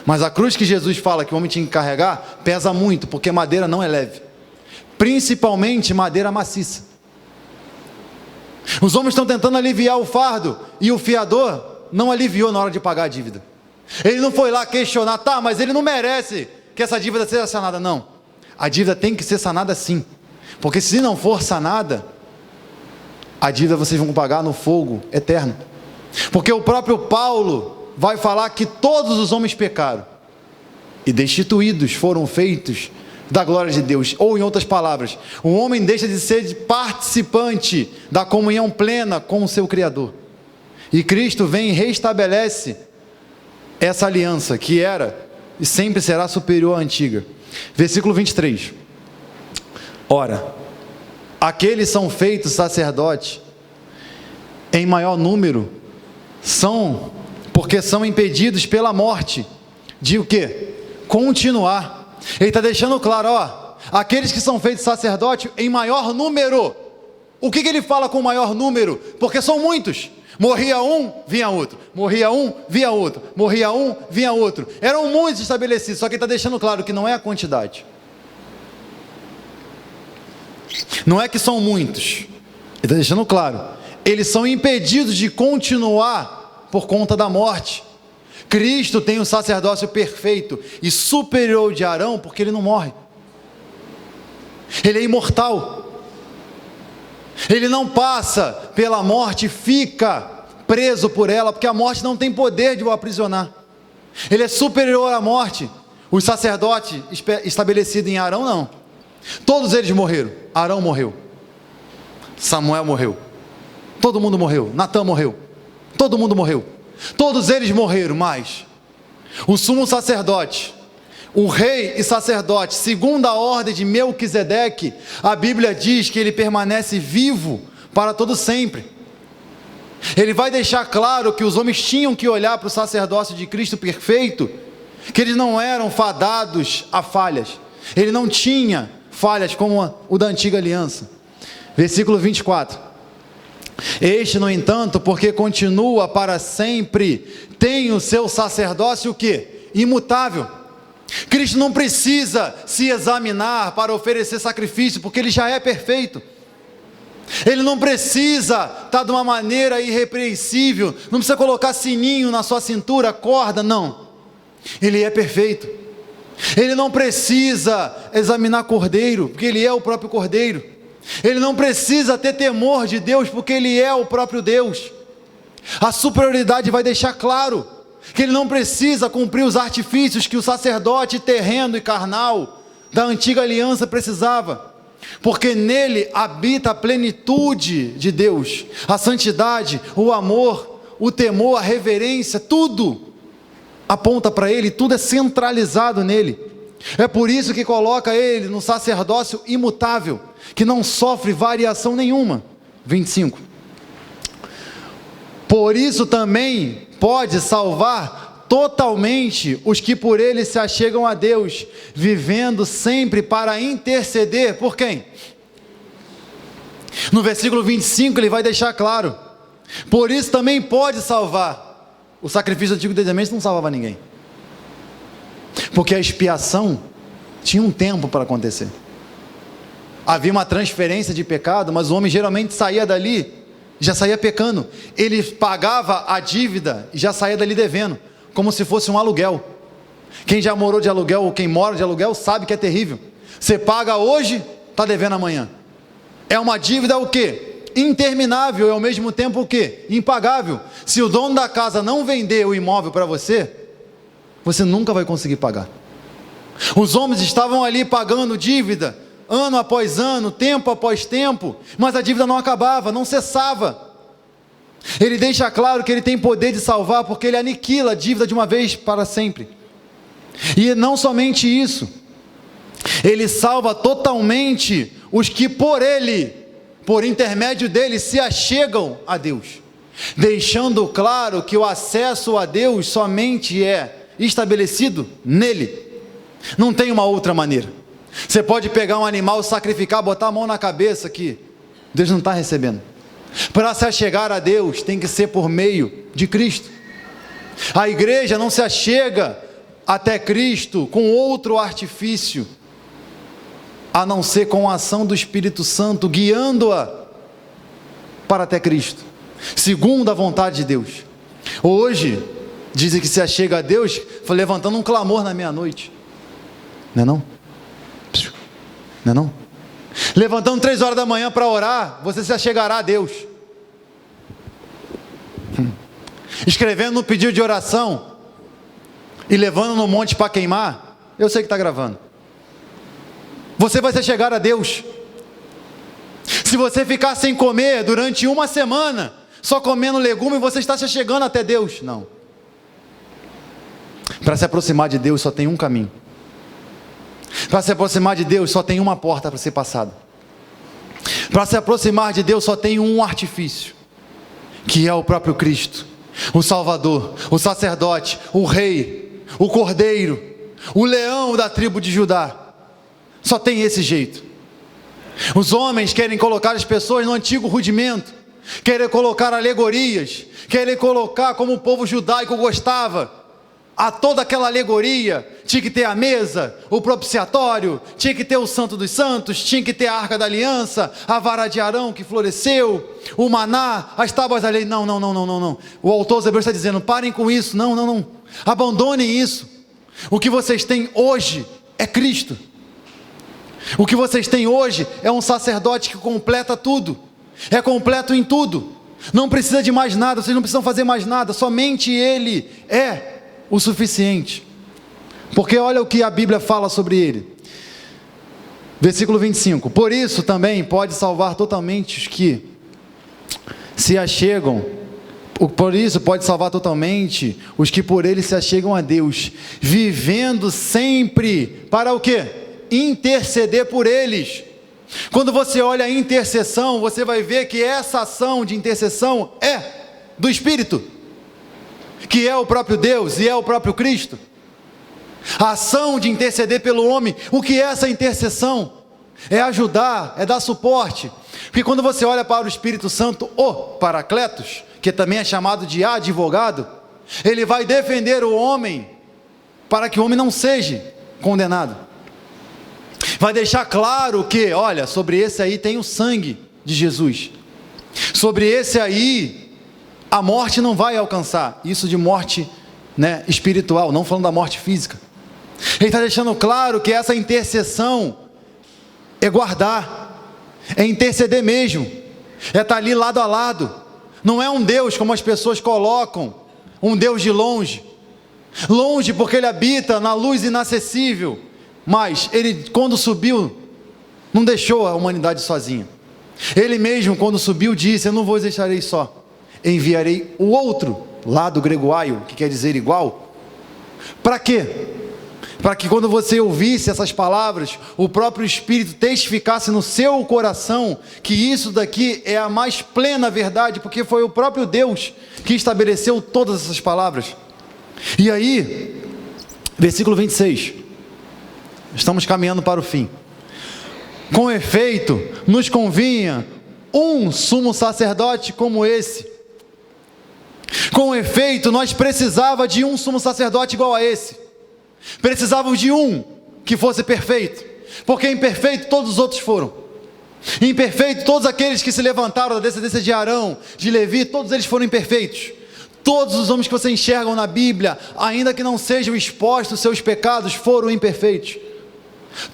Mas a cruz que Jesus fala que o homem tinha que carregar, pesa muito, porque madeira não é leve. Principalmente madeira maciça. Os homens estão tentando aliviar o fardo, e o fiador não aliviou na hora de pagar a dívida. Ele não foi lá questionar: tá, mas ele não merece que essa dívida seja sanada. Não, a dívida tem que ser sanada sim, porque se não for sanada, a dívida vocês vão pagar no fogo eterno. Porque o próprio Paulo vai falar que todos os homens pecaram e destituídos foram feitos da glória de Deus. Ou, em outras palavras, o homem deixa de ser participante da comunhão plena com o seu Criador, e Cristo vem e restabelece essa aliança que era e sempre será superior à antiga. Versículo 23. Ora, aqueles são feitos sacerdotes em maior número, porque são impedidos pela morte de o quê? Continuar. Ele está deixando claro, aqueles que são feitos sacerdote em maior número. O que ele fala com maior número? Porque são muitos. Morria um, vinha outro. Morria um, vinha outro. Morria um, vinha outro. Eram muitos estabelecidos, só que ele está deixando claro que não é a quantidade. Não é que são muitos. Ele está deixando claro: eles são impedidos de continuar por conta da morte. Cristo tem um sacerdócio perfeito e superior de Arão, porque ele não morre. Ele é imortal. Ele não passa pela morte e fica preso por ela, porque a morte não tem poder de o aprisionar. Ele é superior à morte. Os sacerdotes estabelecidos em Arão, não. Todos eles morreram. Arão morreu. Samuel morreu. Todo mundo morreu. Natã morreu. Todo mundo morreu. Todos eles morreram, mas o sumo sacerdote, o rei e sacerdote, segundo a ordem de Melquisedeque, a Bíblia diz que ele permanece vivo para todo sempre. Ele vai deixar claro que os homens tinham que olhar para o sacerdócio de Cristo perfeito, que eles não eram fadados a falhas. Ele não tinha falhas como o da antiga aliança. Versículo 24. Este, no entanto, porque continua para sempre, tem o seu sacerdócio o quê? Imutável. Cristo não precisa se examinar para oferecer sacrifício, porque ele já é perfeito. Ele não precisa estar de uma maneira irrepreensível, não precisa colocar sininho na sua cintura, corda, não. Ele é perfeito. Ele não precisa examinar cordeiro, porque ele é o próprio cordeiro. Ele não precisa ter temor de Deus, porque ele é o próprio Deus. A superioridade vai deixar claro que ele não precisa cumprir os artifícios que o sacerdote terreno e carnal da antiga aliança precisava, porque nele habita a plenitude de Deus, a santidade, o amor, o temor, a reverência, tudo aponta para ele, tudo é centralizado nele. É por isso que coloca ele no sacerdócio imutável, que não sofre variação nenhuma. 25. Por isso também pode salvar totalmente os que por ele se achegam a Deus, vivendo sempre para interceder por quem? No versículo 25 ele vai deixar claro, por isso também pode salvar. O sacrifício do Antigo Testamento não salvava ninguém, porque a expiação tinha um tempo para acontecer. Havia uma transferência de pecado, mas o homem geralmente saía dali, já saía pecando. Ele pagava a dívida e já saía dali devendo, como se fosse um aluguel. Quem já morou de aluguel ou quem mora de aluguel sabe que é terrível. Você paga hoje, está devendo amanhã. É uma dívida o quê? Interminável, e ao mesmo tempo o quê? Impagável. Se o dono da casa não vender o imóvel para você, você nunca vai conseguir pagar. Os homens estavam ali pagando dívida, ano após ano, tempo após tempo, mas a dívida não acabava, não cessava. Ele deixa claro que ele tem poder de salvar, porque ele aniquila a dívida de uma vez para sempre. E não somente isso, ele salva totalmente os que por ele, por intermédio dele, se achegam a Deus, deixando claro que o acesso a Deus somente é estabelecido nele. Não tem uma outra maneira. Você pode pegar um animal, sacrificar, botar a mão na cabeça que Deus não está recebendo. Para se achegar a Deus tem que ser por meio de Cristo. A igreja não se achega até Cristo com outro artifício, a não ser com a ação do Espírito Santo, guiando-a para até Cristo, segundo a vontade de Deus. Hoje, dizem que se achega a Deus, foi levantando um clamor na meia-noite, não é não? Não é não? Levantando 3 horas da manhã para orar, você se achegará a Deus. Escrevendo no pedido de oração, e levando no monte para queimar, eu sei que está gravando. Você vai se chegar a Deus. Se você ficar sem comer durante uma semana, só comendo legume, você está se chegando até Deus. Não. Para se aproximar de Deus só tem um caminho. Para se aproximar de Deus só tem uma porta para ser passada. Para se aproximar de Deus só tem um artifício, que é o próprio Cristo, o Salvador, o sacerdote, o rei, o cordeiro, o leão da tribo de Judá. Só tem esse jeito. Os homens querem colocar as pessoas no antigo rudimento, querem colocar alegorias, querem colocar como o povo judaico gostava, a toda aquela alegoria. Tinha que ter a mesa, o propiciatório, tinha que ter o santo dos santos, tinha que ter a arca da aliança, a vara de Arão que floresceu, o maná, as tábuas da lei. Não. O autor dos Hebreus está dizendo, parem com isso, não, abandonem isso. O que vocês têm hoje é Cristo. O que vocês têm hoje é um sacerdote que completa tudo. é completo em tudo, não precisa de mais nada, vocês não precisam fazer mais nada, somente Ele é o suficiente. Porque olha o que a Bíblia fala sobre Ele. Versículo 25: por isso também pode salvar totalmente os que se achegam, por isso pode salvar totalmente os que por Ele se achegam a Deus, vivendo sempre para o quê? Interceder por eles. Quando você olha a intercessão, você vai ver que essa ação de intercessão é do Espírito, que é o próprio Deus e é o próprio Cristo. A ação de interceder pelo homem, o que é essa intercessão? É ajudar, é dar suporte. Porque quando você olha para o Espírito Santo, o Paracletos, que também é chamado de advogado, ele vai defender o homem, para que o homem não seja condenado. Vai deixar claro que, olha, sobre esse aí tem o sangue de Jesus. Sobre esse aí, a morte não vai alcançar. Isso de morte, espiritual, não falando da morte física. Ele está deixando claro que essa intercessão é guardar, é interceder mesmo, é estar ali lado a lado. Não é um Deus como as pessoas colocam, um Deus de longe. Longe porque Ele habita na luz inacessível. Mas Ele, quando subiu, não deixou a humanidade sozinha. Ele mesmo, quando subiu, disse: eu não vos deixarei só, enviarei o outro, lado gregoaio, que quer dizer igual. Para quê? Para que quando você ouvisse essas palavras, o próprio Espírito testificasse no seu coração que isso daqui é a mais plena verdade, porque foi o próprio Deus que estabeleceu todas essas palavras. E aí, versículo 26, estamos caminhando para o fim. Com efeito, nos convinha um sumo sacerdote como esse. Com efeito, nós precisávamos de um sumo sacerdote igual a esse. Precisávamos de um que fosse perfeito, porque imperfeito todos os outros foram. Imperfeito todos aqueles que se levantaram da descendência de Arão, de Levi, todos eles foram imperfeitos. Todos os homens que você enxergam na Bíblia, ainda que não sejam expostos seus pecados, foram imperfeitos.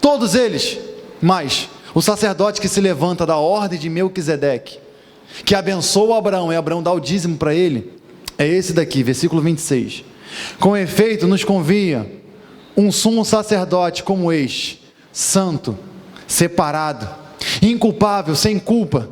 Todos eles. Mas o sacerdote que se levanta da ordem de Melquisedeque, que abençoa Abraão, e Abraão dá o dízimo para ele, é esse daqui, versículo 26. Com efeito, nos convinha um sumo sacerdote como este, santo, separado, inculpável, sem culpa,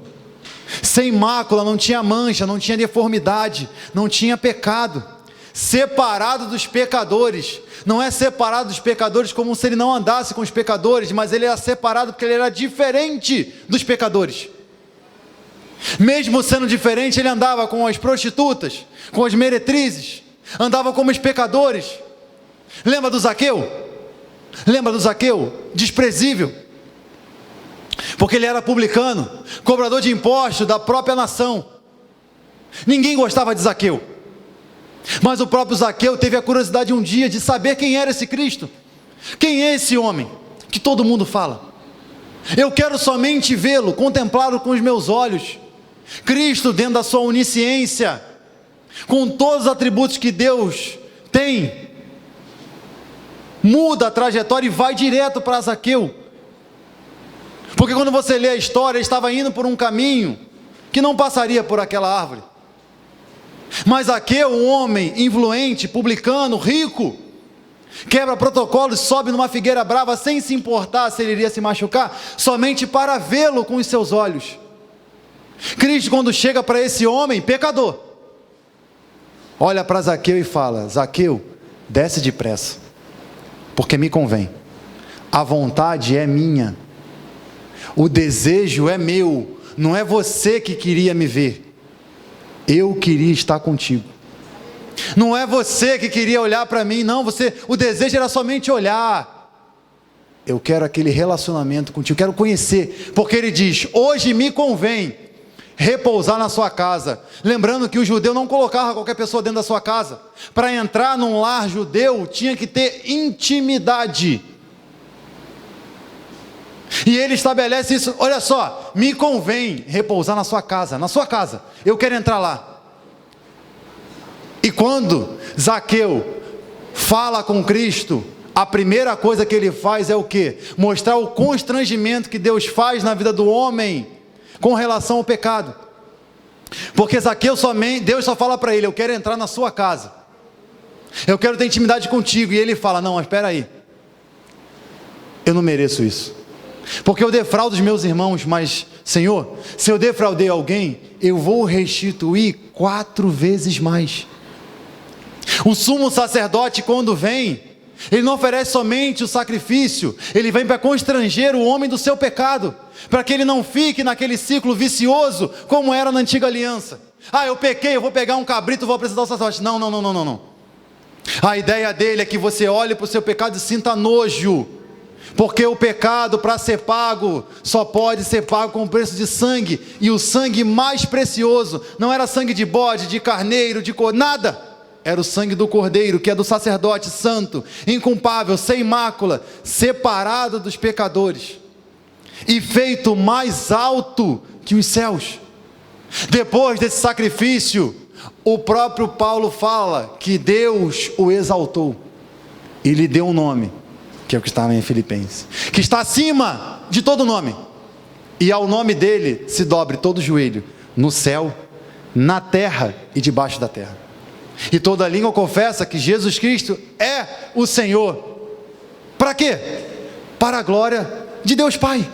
sem mácula, não tinha mancha, não tinha deformidade, não tinha pecado, separado dos pecadores. Não é separado dos pecadores como se ele não andasse com os pecadores, mas ele era separado porque ele era diferente dos pecadores. Mesmo sendo diferente, ele andava com as prostitutas, com as meretrizes, andava como os pecadores. Lembra do Zaqueu? Lembra do Zaqueu? Desprezível, porque ele era publicano, cobrador de impostos da própria nação. Ninguém gostava de Zaqueu, mas o próprio Zaqueu teve a curiosidade um dia de saber quem era esse Cristo. Quem é esse homem que todo mundo fala? Eu quero somente vê-lo, contemplá-lo com os meus olhos. Cristo, dentro da sua onisciência, com todos os atributos que Deus tem, muda a trajetória e vai direto para Zaqueu. Porque quando você lê a história, ele estava indo por um caminho que não passaria por aquela árvore. Mas Zaqueu, um homem influente, publicano, rico, quebra protocolos, sobe numa figueira brava sem se importar se ele iria se machucar, somente para vê-lo com os seus olhos. Cristo, quando chega para esse homem pecador, olha para Zaqueu e fala: Zaqueu, desce depressa, porque me convém. A vontade é minha, o desejo é meu. Não é você que queria me ver, eu queria estar contigo. Não é você que queria olhar para mim, não, o desejo era somente olhar. Eu quero aquele relacionamento contigo, quero conhecer, porque ele diz: hoje me convém repousar na sua casa. Lembrando que o judeu não colocava qualquer pessoa dentro da sua casa. Para entrar num lar judeu, tinha que ter intimidade. E ele estabelece isso: olha só, me convém repousar na sua casa, eu quero entrar lá. E quando Zaqueu fala com Cristo, a primeira coisa que ele faz é o quê? Mostrar o constrangimento que Deus faz na vida do homem, com relação ao pecado. Porque Zaqueu Deus só fala para ele: eu quero entrar na sua casa, eu quero ter intimidade contigo. E ele fala: não, mas espera aí, eu não mereço isso, porque eu defraudo os meus irmãos, mas Senhor, se eu defraudei alguém, eu vou restituir 4 vezes mais. O sumo sacerdote, quando vem, ele não oferece somente o sacrifício, ele vem para constranger o homem do seu pecado, para que ele não fique naquele ciclo vicioso, como era na antiga aliança. Eu pequei, eu vou pegar um cabrito, vou apresentar o sacerdote. Não. A ideia dele é que você olhe para o seu pecado e sinta nojo, porque o pecado, para ser pago, só pode ser pago com o preço de sangue, e o sangue mais precioso não era sangue de bode, de carneiro, nada. Era o sangue do Cordeiro, que é do sacerdote santo, inculpável, sem mácula, separado dos pecadores, e feito mais alto que os céus. Depois desse sacrifício, o próprio Paulo fala que Deus o exaltou, e lhe deu um nome, que é o que está em Filipenses, que está acima de todo nome, e ao nome dele se dobre todo joelho, no céu, na terra e debaixo da terra, e toda língua confessa que Jesus Cristo é o Senhor. Para quê? Para a glória de Deus Pai.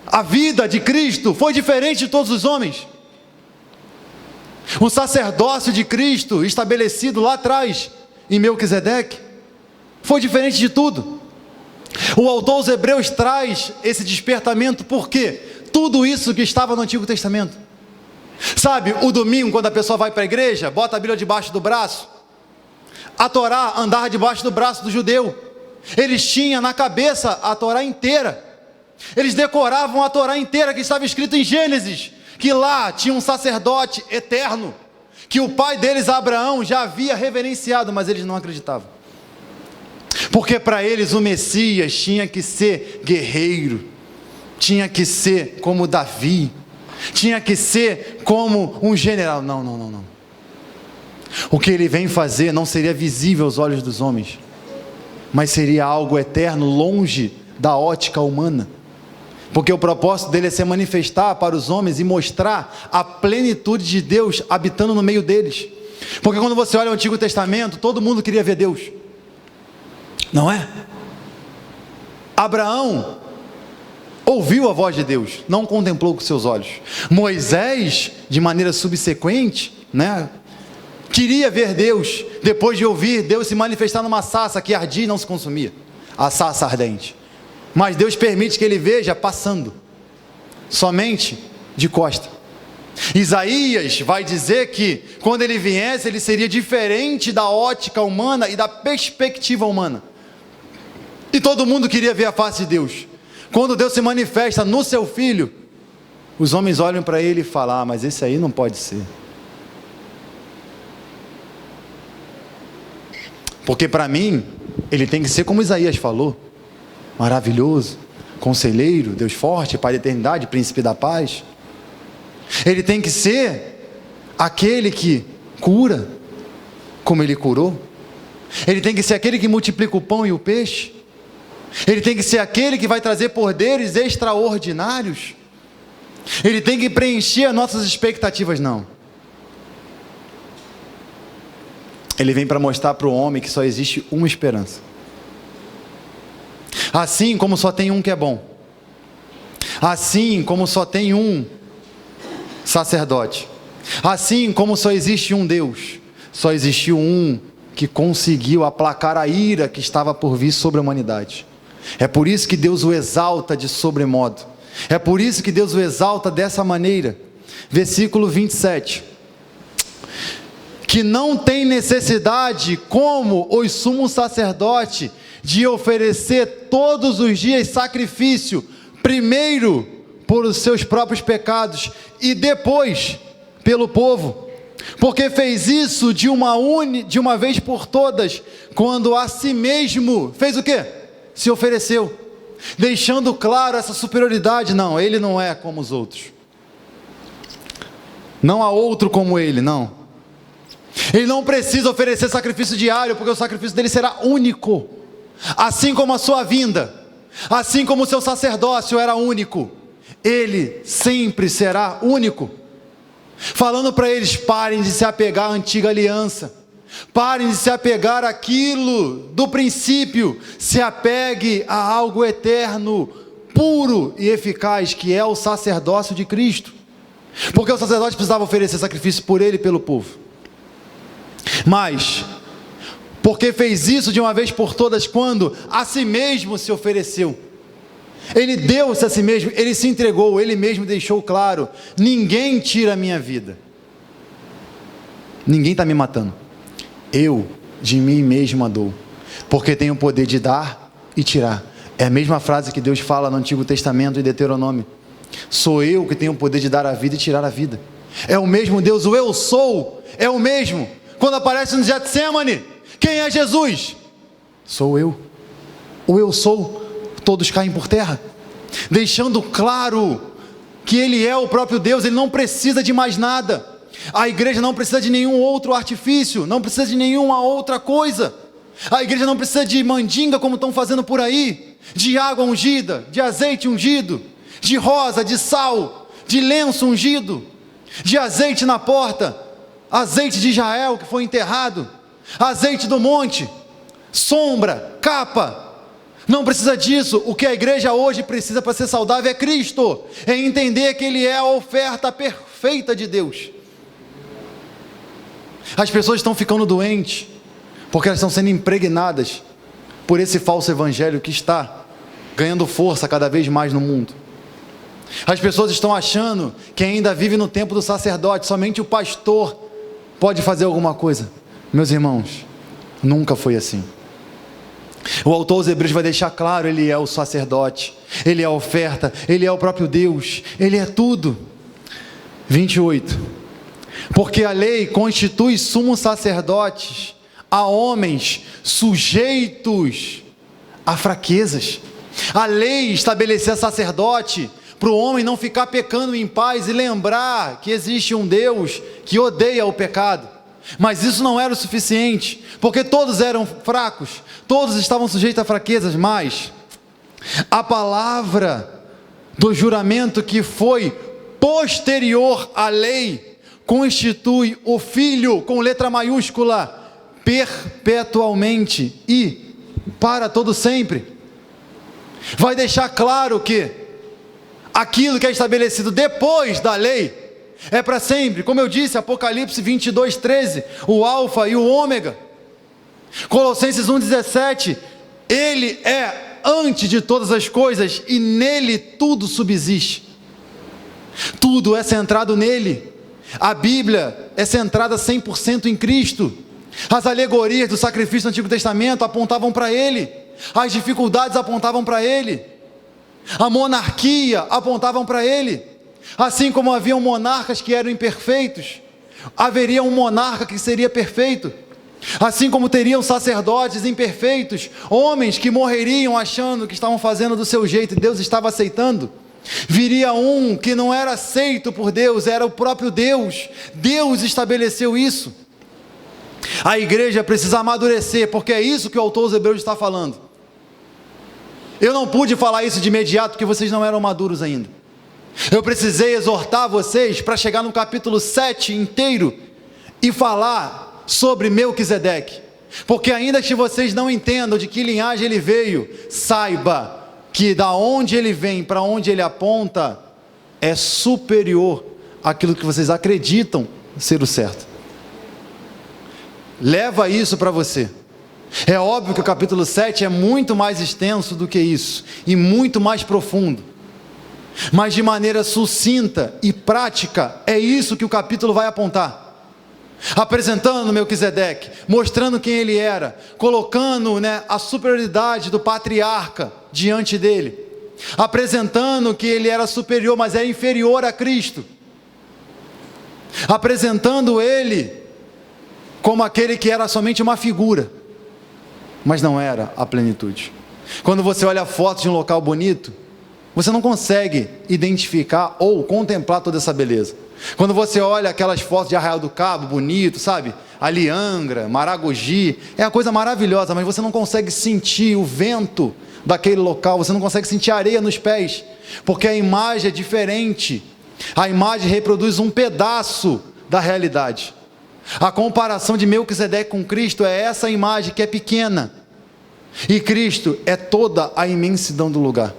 A vida de Cristo foi diferente de todos os homens. O sacerdócio de Cristo, estabelecido lá atrás em Melquisedeque, foi diferente de tudo. O autor aos Hebreus traz esse despertamento, porque tudo isso que estava no Antigo Testamento. Sabe, o domingo, quando a pessoa vai para a igreja, bota a Bíblia debaixo do braço. A Torá andava debaixo do braço do judeu. Eles tinham na cabeça a Torá inteira. Eles decoravam a Torá inteira, que estava escrito em Gênesis, que lá tinha um sacerdote eterno, que o pai deles, Abraão, já havia reverenciado, mas eles não acreditavam. Porque para eles o Messias tinha que ser guerreiro, tinha que ser como Davi, tinha que ser como um general. Não. O que ele vem fazer não seria visível aos olhos dos homens, mas seria algo eterno, longe da ótica humana. Porque o propósito dele é se manifestar para os homens e mostrar a plenitude de Deus habitando no meio deles. Porque quando você olha o Antigo Testamento, todo mundo queria ver Deus, não é? Abraão ouviu a voz de Deus, não contemplou com seus olhos. Moisés, de maneira subsequente, queria ver Deus, depois de ouvir Deus se manifestar numa sarça que ardia e não se consumia, a sarça ardente. Mas Deus permite que ele veja passando, somente de costa. Isaías vai dizer que quando ele viesse, ele seria diferente da ótica humana e da perspectiva humana. E todo mundo queria ver a face de Deus. Quando Deus se manifesta no seu Filho, os homens olham para ele e falam: mas esse aí não pode ser. Porque para mim, ele tem que ser como Isaías falou: maravilhoso, conselheiro, Deus forte, Pai da eternidade, príncipe da paz. Ele tem que ser aquele que cura, como ele curou. Ele tem que ser aquele que multiplica o pão e o peixe. Ele tem que ser aquele que vai trazer poderes extraordinários. Ele tem que preencher as nossas expectativas. Não. Ele vem para mostrar para o homem que só existe uma esperança. Assim como só tem um que é bom, assim como só tem um sacerdote, assim como só existe um Deus, só existiu um que conseguiu aplacar a ira que estava por vir sobre a humanidade. É por isso que Deus o exalta de sobremodo, é por isso que Deus o exalta dessa maneira. Versículo 27, que não tem necessidade, como o sumo sacerdote, de oferecer todos os dias sacrifício, primeiro por os seus próprios pecados e depois pelo povo, porque fez isso de uma vez por todas, quando a si mesmo fez o quê? Se ofereceu, deixando claro essa superioridade. Não, ele não é como os outros, não há outro como ele, não. Ele não precisa oferecer sacrifício diário, porque o sacrifício dele será único, assim como a sua vinda, assim como o seu sacerdócio era único. Ele sempre será único. Falando para eles: parem de se apegar à antiga aliança, parem de se apegar àquilo do princípio, se apegue a algo eterno, puro e eficaz, que é o sacerdócio de Cristo. Porque o sacerdote precisava oferecer sacrifício por ele e pelo povo. Mas, porque fez isso de uma vez por todas, quando a si mesmo se ofereceu. Ele deu-se a si mesmo, ele se entregou, ele mesmo deixou claro: ninguém tira a minha vida, ninguém está me matando, eu de mim mesmo a dou, porque tenho o poder de dar e tirar. É a mesma frase que Deus fala no Antigo Testamento, em Deuteronômio: sou eu que tenho o poder de dar a vida e tirar a vida. É o mesmo Deus, o eu sou, é o mesmo. Quando aparece no Getsemane, quem é Jesus? Sou eu, o eu sou. Todos caem por terra, deixando claro que Ele é o próprio Deus, Ele não precisa de mais nada. A igreja não precisa de nenhum outro artifício, não precisa de nenhuma outra coisa. A igreja não precisa de mandinga, como estão fazendo por aí, de água ungida, de azeite ungido, de rosa, de sal, de lenço ungido, de azeite na porta, azeite de Israel que foi enterrado, azeite do monte, sombra, capa. Não precisa disso. O que a igreja hoje precisa para ser saudável é Cristo, é entender que Ele é a oferta perfeita de Deus. As pessoas estão ficando doentes, porque elas estão sendo impregnadas por esse falso evangelho que está ganhando força cada vez mais no mundo. As pessoas estão achando que ainda vive no tempo do sacerdote, somente o pastor pode fazer alguma coisa. Meus irmãos, nunca foi assim. O autor aos Hebreus vai deixar claro: Ele é o sacerdote, Ele é a oferta, Ele é o próprio Deus, Ele é tudo. 28. Porque a lei constitui sumos sacerdotes a homens sujeitos a fraquezas. A lei estabelecia sacerdote para o homem não ficar pecando em paz e lembrar que existe um Deus que odeia o pecado. Mas isso não era o suficiente, porque todos eram fracos, todos estavam sujeitos a fraquezas. Mas a palavra do juramento que foi posterior à lei constitui o Filho, com letra maiúscula, perpetualmente e para todo sempre. Vai deixar claro que aquilo que é estabelecido depois da lei é para sempre. Como eu disse, Apocalipse 22, 13, o alfa e o ômega. Colossenses 1, 17, Ele é antes de todas as coisas e nele tudo subsiste. Tudo é centrado nele. A Bíblia é centrada 100% em Cristo. As alegorias do sacrifício do Antigo Testamento apontavam para Ele. As dificuldades apontavam para Ele. A monarquia apontavam para Ele. Assim como haviam monarcas que eram imperfeitos, haveria um monarca que seria perfeito. Assim como teriam sacerdotes imperfeitos, homens que morreriam achando que estavam fazendo do seu jeito e Deus estava aceitando, viria um que não era aceito por Deus, era o próprio Deus. Deus estabeleceu isso. A igreja precisa amadurecer, porque é isso que o autor aos Hebreus está falando. Eu não pude falar isso de imediato, porque vocês não eram maduros ainda. Eu precisei exortar vocês para chegar no capítulo 7 inteiro e falar sobre Melquisedeque, porque ainda que vocês não entendam de que linhagem ele veio, saiba que da onde ele vem para onde ele aponta é superior àquilo que vocês acreditam ser o certo. Leva isso para você. É óbvio que o capítulo 7 é muito mais extenso do que isso e muito mais profundo, mas de maneira sucinta e prática é isso que o capítulo vai apontar, apresentando Melquisedeque, mostrando quem ele era, colocando a superioridade do patriarca diante dele, apresentando que ele era superior, mas era inferior a Cristo, apresentando ele como aquele que era somente uma figura, mas não era a plenitude. Quando você olha fotos de um local bonito, Você não consegue identificar ou contemplar toda essa beleza. Quando você olha aquelas fotos de Arraial do Cabo, bonito, sabe? Ali Angra, Maragogi, é uma coisa maravilhosa, mas você não consegue sentir o vento daquele local, você não consegue sentir areia nos pés, porque a imagem é diferente. A imagem reproduz um pedaço da realidade. A comparação de Melquisedeque com Cristo é essa imagem que é pequena, e Cristo é toda a imensidão do lugar.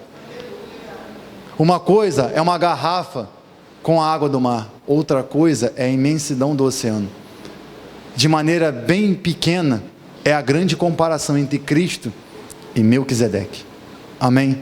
Uma coisa é uma garrafa com a água do mar, outra coisa é a imensidão do oceano. De maneira bem pequena, é a grande comparação entre Cristo e Melquisedeque. Amém?